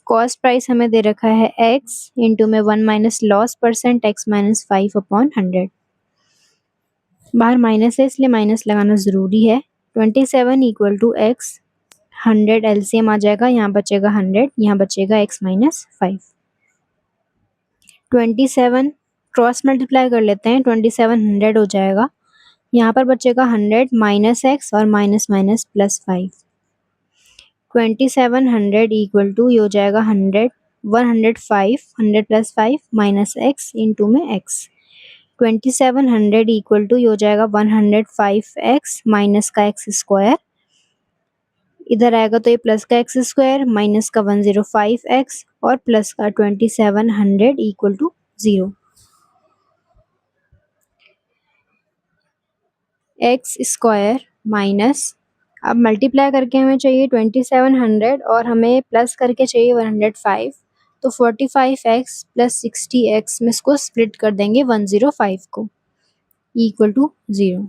A: कॉस्ट प्राइस हमें दे रखा है x इंटू में 1 minus loss percent x minus 5 upon 100। बाहर माइनस है इसलिए माइनस लगाना ज़रूरी है। 27 इक्वल टू x, 100 LCM आ जाएगा, यहाँ बचेगा 100, यहाँ बचेगा x माइनस 5। 27 क्रॉस मल्टीप्लाई कर लेते हैं, 2700 हो जाएगा, यहाँ पर बचेगा 100 माइनस x और minus minus plus 5। 2700 equal to ये हो जाएगा 100, 105, 100 प्लस 5 माइनस x इंटू में x। 2700 इक्वल टू ये हो जाएगा 105x माइनस का x स्क्वायर, इधर आएगा तो ये प्लस का x स्क्वायर माइनस का 105x और प्लस का 2700 equal to 0। x square minus, अब मल्टीप्लाई करके हमें चाहिए 2700 और हमें प्लस करके चाहिए 105, तो 45x प्लस 60x में इसको स्प्लिट कर देंगे 105 को equal to 0।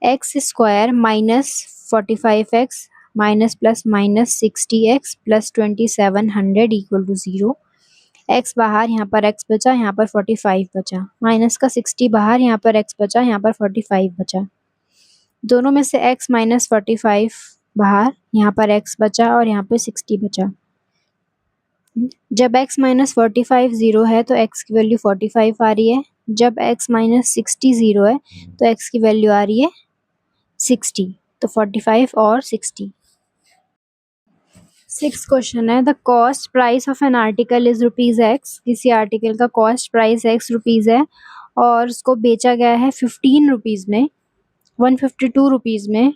A: X square minus 45x minus plus minus 60x plus 2700 equal to 0। x बाहर, यहाँ पर x बचा, यहाँ पर 45 बचा, माइनस का 60 बाहर, यहाँ पर x बचा, यहाँ पर 45 बचा, दोनों में से x माइनस 45 बाहर, यहाँ पर x बचा और यहाँ पे 60 बचा। जब x माइनस 45 0 है तो x की वैल्यू 45 आ रही है, जब x माइनस 60 0 है तो x की वैल्यू आ रही है 60, तो 45 और 60। सिक्स क्वेश्चन है, the cost price of N article is ₹x। किसी आर्टिकल का कॉस्ट प्राइस ₹x है और उसको बेचा गया है 15 रुपीज़ में, 152 रुपीज़ में,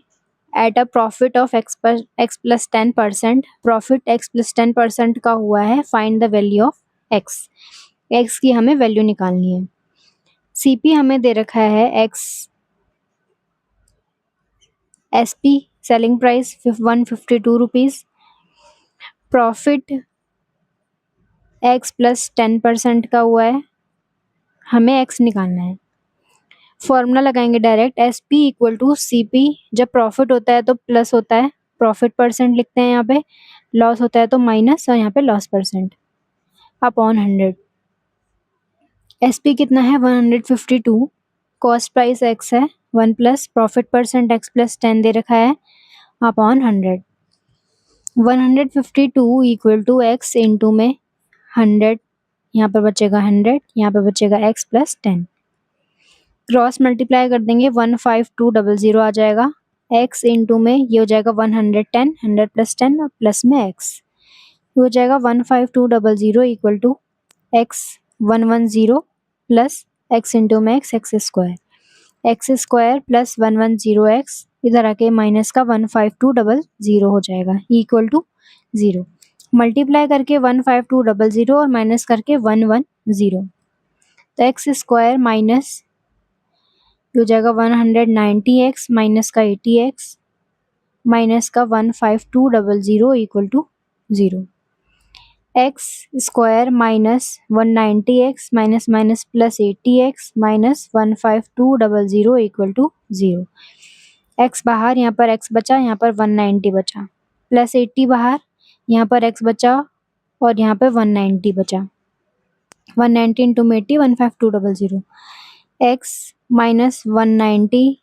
A: at a profit of x plus 10%। Profit x plus 10% का हुआ है, find the value of x की हमें वैल्यू निकालनी है। CP हमें दे रखा है x, SP selling price 152 rupees, profit x plus 10% का हुआ है, हमें x निकालना है। फॉर्मूला लगाएंगे direct, SP equal to CP, जब प्रॉफिट होता है तो प्लस होता है, प्रॉफिट परसेंट लिखते हैं यहाँ पे, लॉस होता है तो माइनस और यहाँ पे लॉस परसेंट अपॉन 100। SP कितना है 152, कॉस्ट प्राइस x है 1 plus profit percent x plus 10 दे रखा है upon 100। 152 equal to x into में 100, यहाँ पर बचेगा 100, यहाँ पर बचेगा x प्लस 10। क्रॉस मल्टीप्लाई कर देंगे 15200 आ जाएगा। x इंटू में ये हो जाएगा 110, 100 प्लस 10 और प्लस में x हो जाएगा 15200 equal to x 110 plus x into में x स्क्वायर प्लस 110x इधर आके माइनस का 15200 हो जाएगा इक्वल टू 0। मल्टीप्लाई करके 15200 और माइनस करके 110 तो x स्क्वायर माइनस हो जाएगा 190x माइनस का 80x माइनस का 15200 equal to 0। x square minus 190x minus minus plus 80x minus 15200 equal to 0। x बाहर, यहाँ पर x बचा, यहाँ पर 190 बचा, प्लस 80 बाहर, यहाँ पर x बचा और यहाँ पर 190 बचा। 190 इंटू में 80 15200 x माइनस 190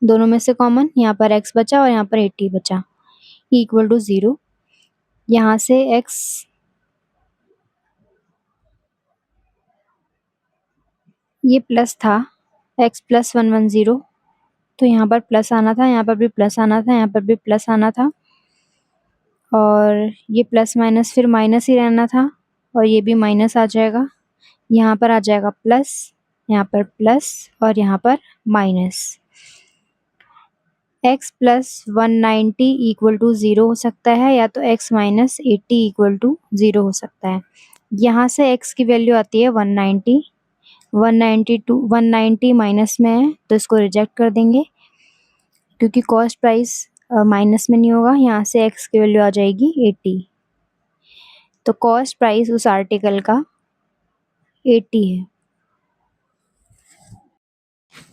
A: दोनों में से कॉमन, यहाँ पर x बचा और यहाँ पर 80 बचा इक्वल टू 0। यहाँ से x ये प्लस था x प्लस 110 तो यहाँ पर प्लस आना था, यहाँ पर भी प्लस आना था, यहाँ पर भी प्लस आना था और ये प्लस माइनस फिर माइनस ही रहना था और ये भी माइनस आ जाएगा। यहाँ पर आ जाएगा प्लस, यहाँ पर प्लस और यहाँ पर minus. x plus 190 equal to 0 हो सकता है या तो x माइनस 80 इक्वल टू 0 हो सकता है। यहाँ से x की वैल्यू आती है 190, 190 माइनस में है तो इसको रिजेक्ट कर देंगे क्योंकि कॉस्ट प्राइस माइनस में नहीं होगा। यहाँ से x की वैल्यू आ जाएगी 80, तो कॉस्ट प्राइस उस आर्टिकल का 80 है।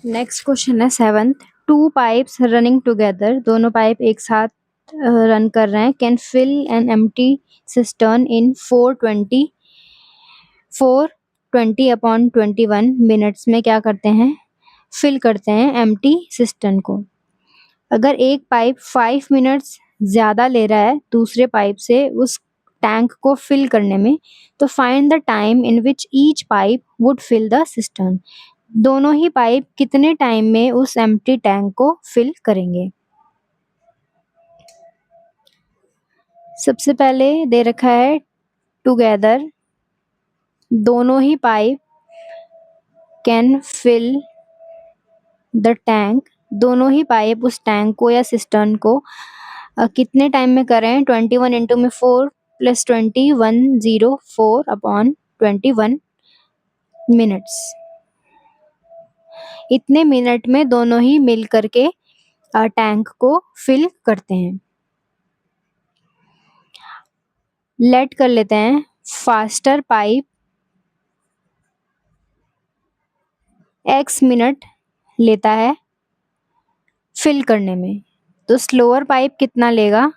A: नेक्स्ट क्वेश्चन है 7th। 2 पाइप्स रनिंग टुगेदर, दोनों पाइप एक साथ रन कर रहे हैं। Can fill an empty cistern in 420 upon 21 minutes में क्या करते हैं, फिल करते हैं एम्प्टी सिस्टर्न को। अगर एक पाइप 5 मिनट्स ज़्यादा ले रहा है दूसरे पाइप से उस टैंक को फिल करने में, तो find the time in which each pipe would fill the cistern. दोनों ही पाइप कितने टाइम में उस एम्प्टी टैंक को फिल करेंगे। सबसे पहले दे रखा है टुगेदर, दोनों ही pipe can fill the tank, दोनों ही पाइप उस टैंक को या सिस्टर्न को कितने टाइम में करें। 21 इंटू में 4 प्लस 20 104 अपॉन 21 मिनट्स, इतने मिनट में दोनों ही मिल करके टैंक को फिल करते हैं। लेट कर लेते हैं फास्टर पाइप x मिनट लेता है फिल करने में, तो स्लोअर पाइप कितना लेगा,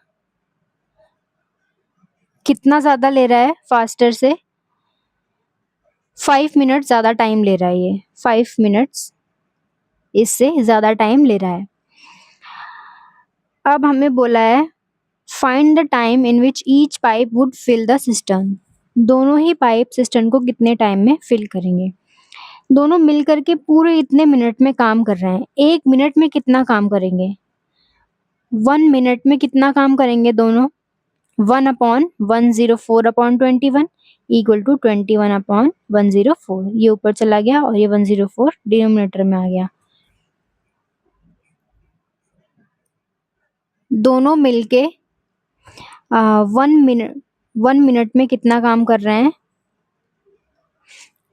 A: कितना ज़्यादा ले रहा है फास्टर से, 5 मिनट ज़्यादा टाइम ले रहा है, ये 5 मिनट्स इससे ज़्यादा टाइम ले रहा है। अब हमें बोला है find the time in which each pipe would fill the cistern, दोनों ही पाइप सिस्टर्न को कितने टाइम में फिल करेंगे। दोनों मिलकर के पूरे इतने मिनट में काम कर रहे हैं, 1 मिनट में कितना काम करेंगे, 1 मिनट में कितना काम करेंगे दोनों, 1 upon 104 upon 21 equal to 21 upon 104। ये ऊपर चला गया और ये 104 डिनोमिनेटर में आ गया। दोनों मिलके 1 मिनट में कितना काम कर रहे हैं,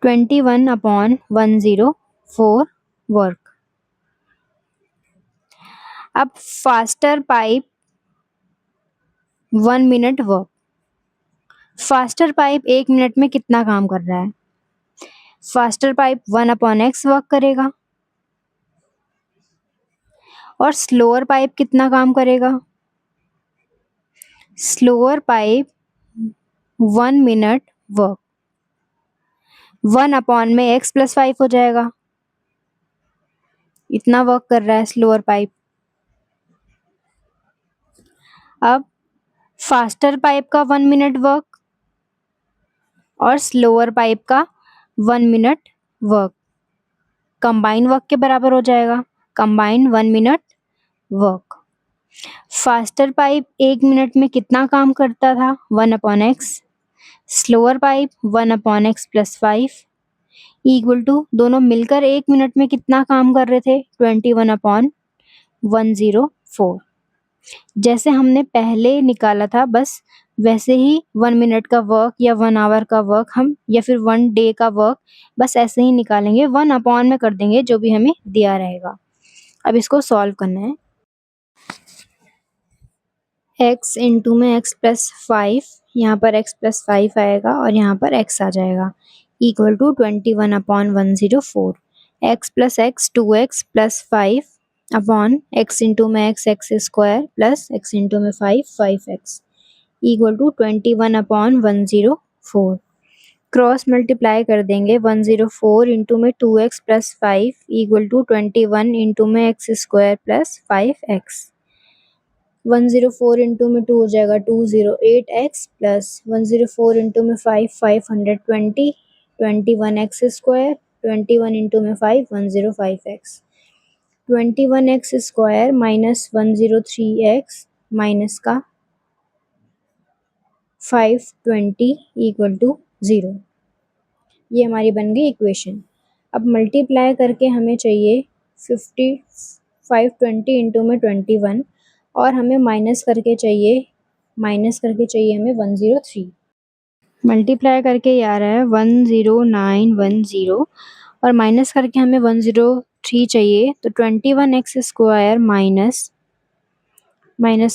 A: 21 अपॉन 104 वर्क। अब faster pipe 1 minute work, faster pipe 1 minute में कितना काम कर रहा है, faster pipe 1 upon x work करेगा और स्लोअर पाइप कितना काम करेगा, slower pipe 1 minute work, 1 upon में x प्लस 5 हो जाएगा इतना वर्क कर रहा है स्लोअर पाइप। अब फास्टर पाइप का 1 मिनट वर्क और स्लोअर पाइप का 1 मिनट वर्क कंबाइन वर्क के बराबर हो जाएगा। Combine 1 minute work. Faster pipe 1 minute में कितना काम करता था? 1/x। Slower pipe 1/x + 5 equal to दोनों मिलकर 1 मिनट में कितना काम कर रहे थे? 21/104। जैसे हमने पहले निकाला था बस वैसे ही 1 मिनट का वर्क या 1 आवर का वर्क हम या फिर 1 डे का वर्क बस ऐसे ही निकालेंगे। 1 में कर देंगे जो भी हमें दिया रहेगा। अब इसको सॉल्व करना है। x इंटू में x + 5, यहाँ पर x + 5 आएगा और यहाँ पर x आ जाएगा equal to 21/104। x + x 2x + 5 upon x into में x square plus x into में 5x equal to 21/104। Cross multiply कर देंगे। 104 इंटू में 2x + 5 इक्वल टू 21 इंटू में x square plus 5x। 104 into में 2 हो जाएगा 208x प्लस 104 इंटू में 5 520 21x स्क्वायर 21 इंटू में 5 105x 21x square minus 103x minus का 520 इक्वल टू 0। ये हमारी बन गई इक्वेशन। अब मल्टीप्लाई करके हमें चाहिए 520 इंटू में 21 और हमें माइनस करके चाहिए हमें 103। मल्टीप्लाई करके ये आ रहा है 10910 और माइनस करके हमें 103 चाहिए तो 21x स्क्वायर माइनस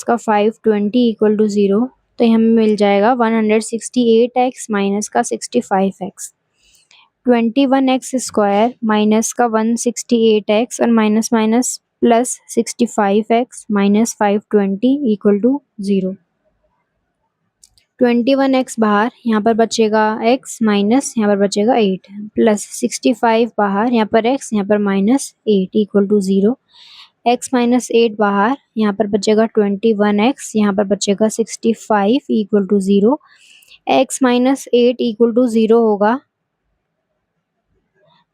A: का 520 इक्वल टू 0 तो हमें मिल जाएगा 168x माइनस का 65x। 21x स्क्वायर माइनस का 168x और minus minus plus 65x minus 520 equal to 0। 21x बाहर, यहाँ पर बचेगा x माइनस यहाँ पर बचेगा 8 प्लस 65 बाहर, यहाँ पर x यहाँ पर minus 8 equal to 0। x minus 8 बाहर, यहाँ पर बचेगा 21x यहाँ पर बचेगा 65 equal to 0। x minus 8 equal to 0 होगा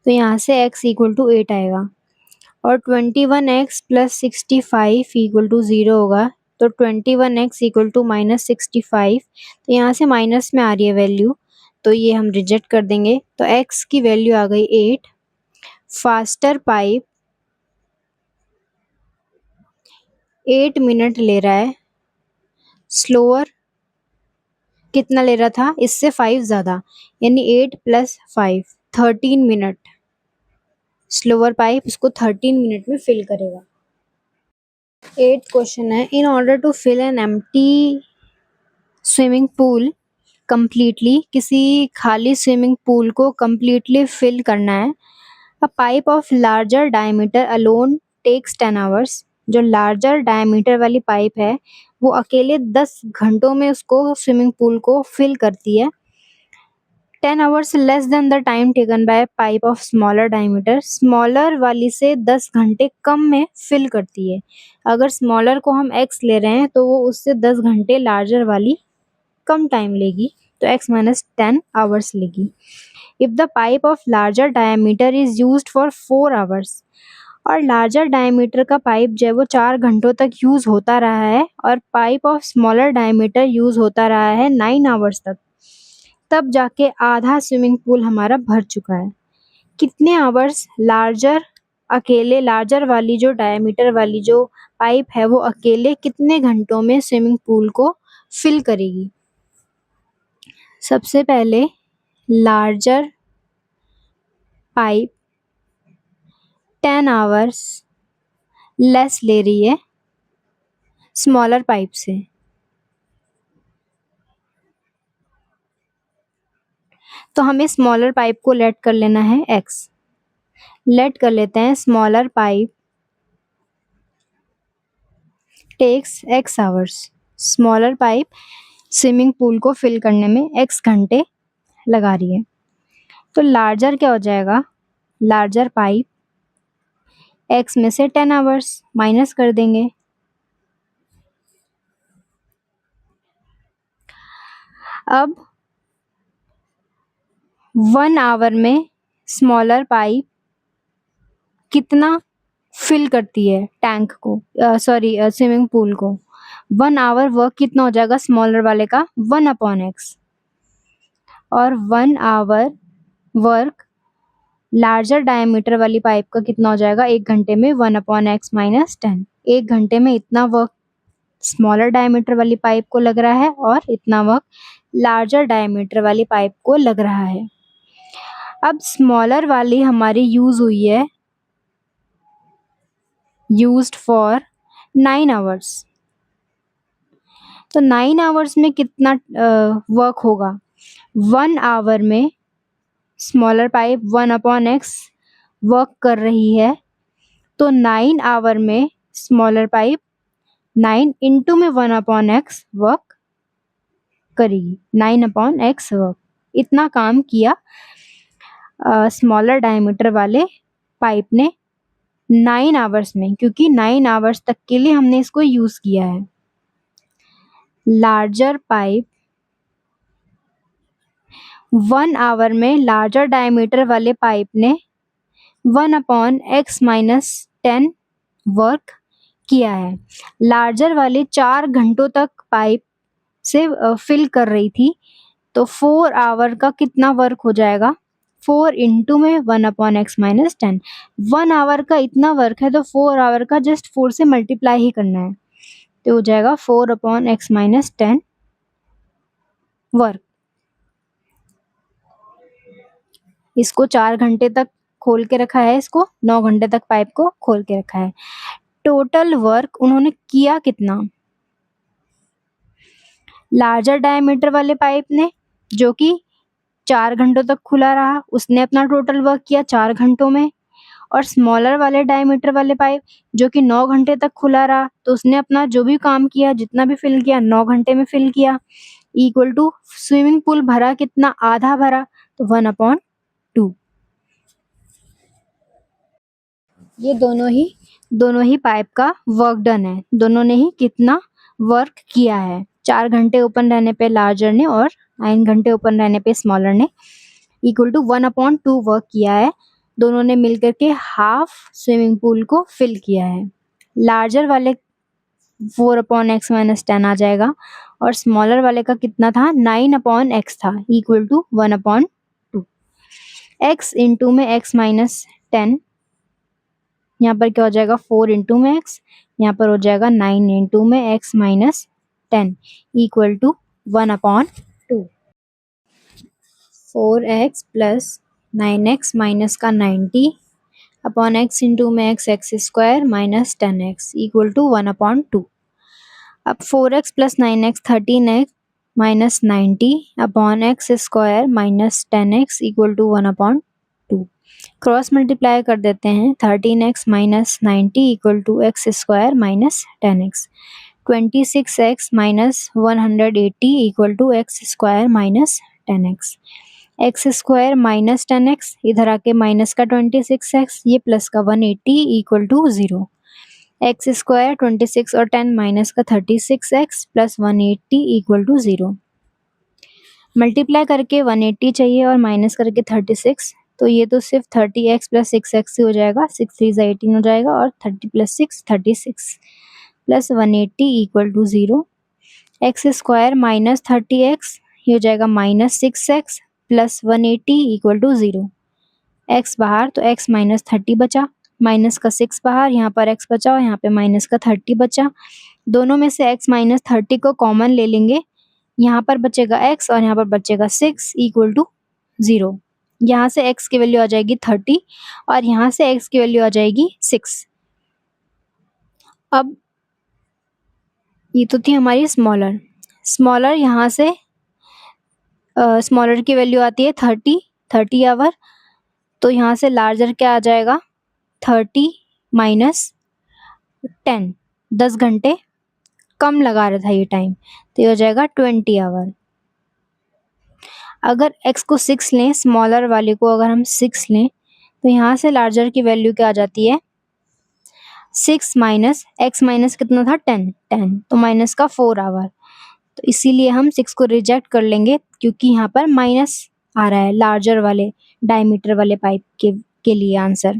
A: तो यहाँ से x इक्वल टू 8 आएगा और 21x प्लस 65 इक्वल टू 0 होगा तो 21x इक्वल टू माइनस 65 तो यहाँ से माइनस में आ रही है वैल्यू तो ये हम रिजेक्ट कर देंगे तो x की वैल्यू आ गई 8। फास्टर पाइप 8 मिनट ले रहा है, स्लोअर कितना ले रहा था? इससे 5 ज़्यादा यानी 8 + 5 13 मिनट। स्लोअर पाइप इसको 13 मिनट में फिल करेगा। 8th क्वेश्चन है, in order to fill an empty swimming pool completely, किसी खाली स्विमिंग पूल को कंप्लीटली फिल करना है। A pipe of larger diameter alone takes 10 hours. जो लार्जर डायमीटर वाली पाइप है वो अकेले 10 घंटों में उसको स्विमिंग पूल को फिल करती है। 10 hours less then the time taken by pipe of smaller diameter. Smaller वाली से 10 घंटे कम में फिल करती है। अगर स्मॉलर को हम x ले रहे हैं तो वो उससे 10 घंटे लार्जर वाली कम टाइम लेगी तो x माइनस 10 आवर्स लेगी। If the pipe of larger diameter is used for 4 hours, और लार्जर डायमीटर का पाइप जो है वो 4 घंटों तक यूज होता रहा है और pipe of smaller diameter use होता रहा है 9 आवर्स तक, तब जाके आधा स्विमिंग पूल हमारा भर चुका है। कितने आवर्स लार्जर वाली जो डायमीटर वाली जो पाइप है वो अकेले कितने घंटों में स्विमिंग पूल को फिल करेगी? सबसे पहले लार्जर पाइप 10 आवर्स लेस ले रही है स्मॉलर पाइप से, तो हमें स्मॉलर पाइप को लेट कर लेना है x। लेट कर लेते हैं smaller pipe takes x hours. Smaller pipe swimming pool को फिल करने में x घंटे लगा रही है। तो लार्जर क्या हो जाएगा? लार्जर पाइप x में से 10 आवर्स माइनस कर देंगे। अब 1 आवर में स्मॉलर पाइप कितना फिल करती है टैंक को, सॉरी स्विमिंग पूल को। 1 आवर वर्क कितना हो जाएगा स्मॉलर वाले का 1/x, और 1 आवर वर्क लार्जर डायमीटर वाली पाइप का कितना हो जाएगा 1 घंटे में 1/x माइनस 10। 1 घंटे में इतना वर्क स्मॉलर डायमीटर वाली पाइप को लग रहा है और इतना वर्क लार्जर डायमीटर वाली पाइप को लग रहा है। अब स्मॉलर वाली हमारी यूज हुई है, यूज्ड फॉर 9 आवर्स। तो 9 आवर्स में कितना वर्क होगा? 1 आवर में स्मॉलर पाइप 1/x वर्क कर रही है, तो 9 आवर में स्मॉलर पाइप 9 इंटू में 1/x वर्क करेगी। 9/x वर्क इतना काम किया स्मॉलर डायमीटर वाले पाइप ने 9 आवर्स में, क्योंकि 9 आवर्स तक के लिए हमने इसको यूज किया है। लार्जर पाइप 1 आवर में लार्जर डायमीटर वाले पाइप ने 1/x माइनस 10 वर्क किया है। लार्जर वाले 4 घंटों तक पाइप से फिल कर रही थी, तो 4 आवर का कितना वर्क हो जाएगा? 4 इंटू में 1/x माइनस 10। 1 आवर का इतना वर्क है तो 4 आवर का जस्ट 4 से मल्टीप्लाई ही करना है, तो हो जाएगा 4/x माइनस 10 वर्क। इसको 4 घंटे तक खोल के रखा है, इसको 9 घंटे तक पाइप को खोल के रखा है। टोटल वर्क उन्होंने किया कितना? लार्जर डायमीटर वाले पाइप ने, जो कि 4 घंटों तक खुला रहा, उसने अपना टोटल वर्क किया 4 घंटों में। और स्मॉलर वाले डायमीटर वाले पाइप जो कि 9 घंटे तक खुला रहा, तो उसने अपना जो भी काम किया, जितना भी फिल किया 9 घंटे में फिल किया। इक्वल टू स्विमिंग पूल भरा कितना? आधा भरा, तो 1/2। ये दोनों ही पाइप का वर्क डन है। दोनों ने ही कितना वर्क किया है? 4 घंटे ओपन रहने पे लार्जर ने और 9 घंटे ओपन रहने पे स्मॉलर ने इक्वल टू 1/2 वर्क किया है। दोनों ने मिलकर के हाफ स्विमिंग पूल को फिल किया है। लार्जर वाले 4/x माइनस 10 आ जाएगा, और स्मॉलर वाले का कितना था? 9/x था, इक्वल टू 1/2। x इंटू में x माइनस 10, यहाँ पर क्या हो जाएगा? 4 इंटू में x, यहाँ पर हो जाएगा 9 इंटू में x minus 10 equal to 1/2। 4x plus 9x minus का 90 अपॉन x इंटू में x square minus 10x equal to 1/2। अब 4x plus 9x 13x minus 90 upon x square minus 10x equal to 1/2। Cross multiply कर देते हैं। 13x minus 90 equal to x square minus 10x। 26x minus 180 equal to x square minus 10x। X square minus 10x, इधर आके minus का 26x, ये plus का 180 equal to 0। X square 26 और 10 minus का 36x plus 180 equal to 0। Multiply करके 180 चाहिए और माइनस करके 36, तो ये तो सिर्फ 30x प्लस 6x से हो जाएगा। 6 3 18 हो जाएगा, और 30 plus 6 36 plus 180 equal to 0। X square minus 30x, ये हो जाएगा minus 6x plus 180 equal to 0। x बाहर, तो x माइनस 30 बचा, माइनस का 6 बाहर, यहाँ पर x बचा और यहाँ पे माइनस का 30 बचा। दोनों में से x माइनस 30 को कॉमन ले लेंगे, यहाँ पर बचेगा x और यहाँ पर बचेगा 6 इक्वल टू 0। यहाँ से x की वैल्यू आ जाएगी 30 और यहाँ से x की वैल्यू आ जाएगी 6। अब ये तो थी हमारी स्मॉलर यहाँ से स्मॉलर की वैल्यू आती है 30 आवर, तो यहाँ से लार्जर क्या आ जाएगा? 30 माइनस 10, 10 घंटे कम लगा रहा था ये टाइम, तो ये हो जाएगा 20 आवर। अगर x को 6 लें, स्मॉलर वाले को अगर हम 6 लें, तो यहाँ से लार्जर की वैल्यू क्या आ जाती है? 6 माइनस x माइनस कितना था 10 तो माइनस का 4 आवर, तो इसीलिए हम 6 को रिजेक्ट कर लेंगे क्योंकि यहाँ पर माइनस आ रहा है लार्जर वाले डायमीटर वाले पाइप के लिए आंसर।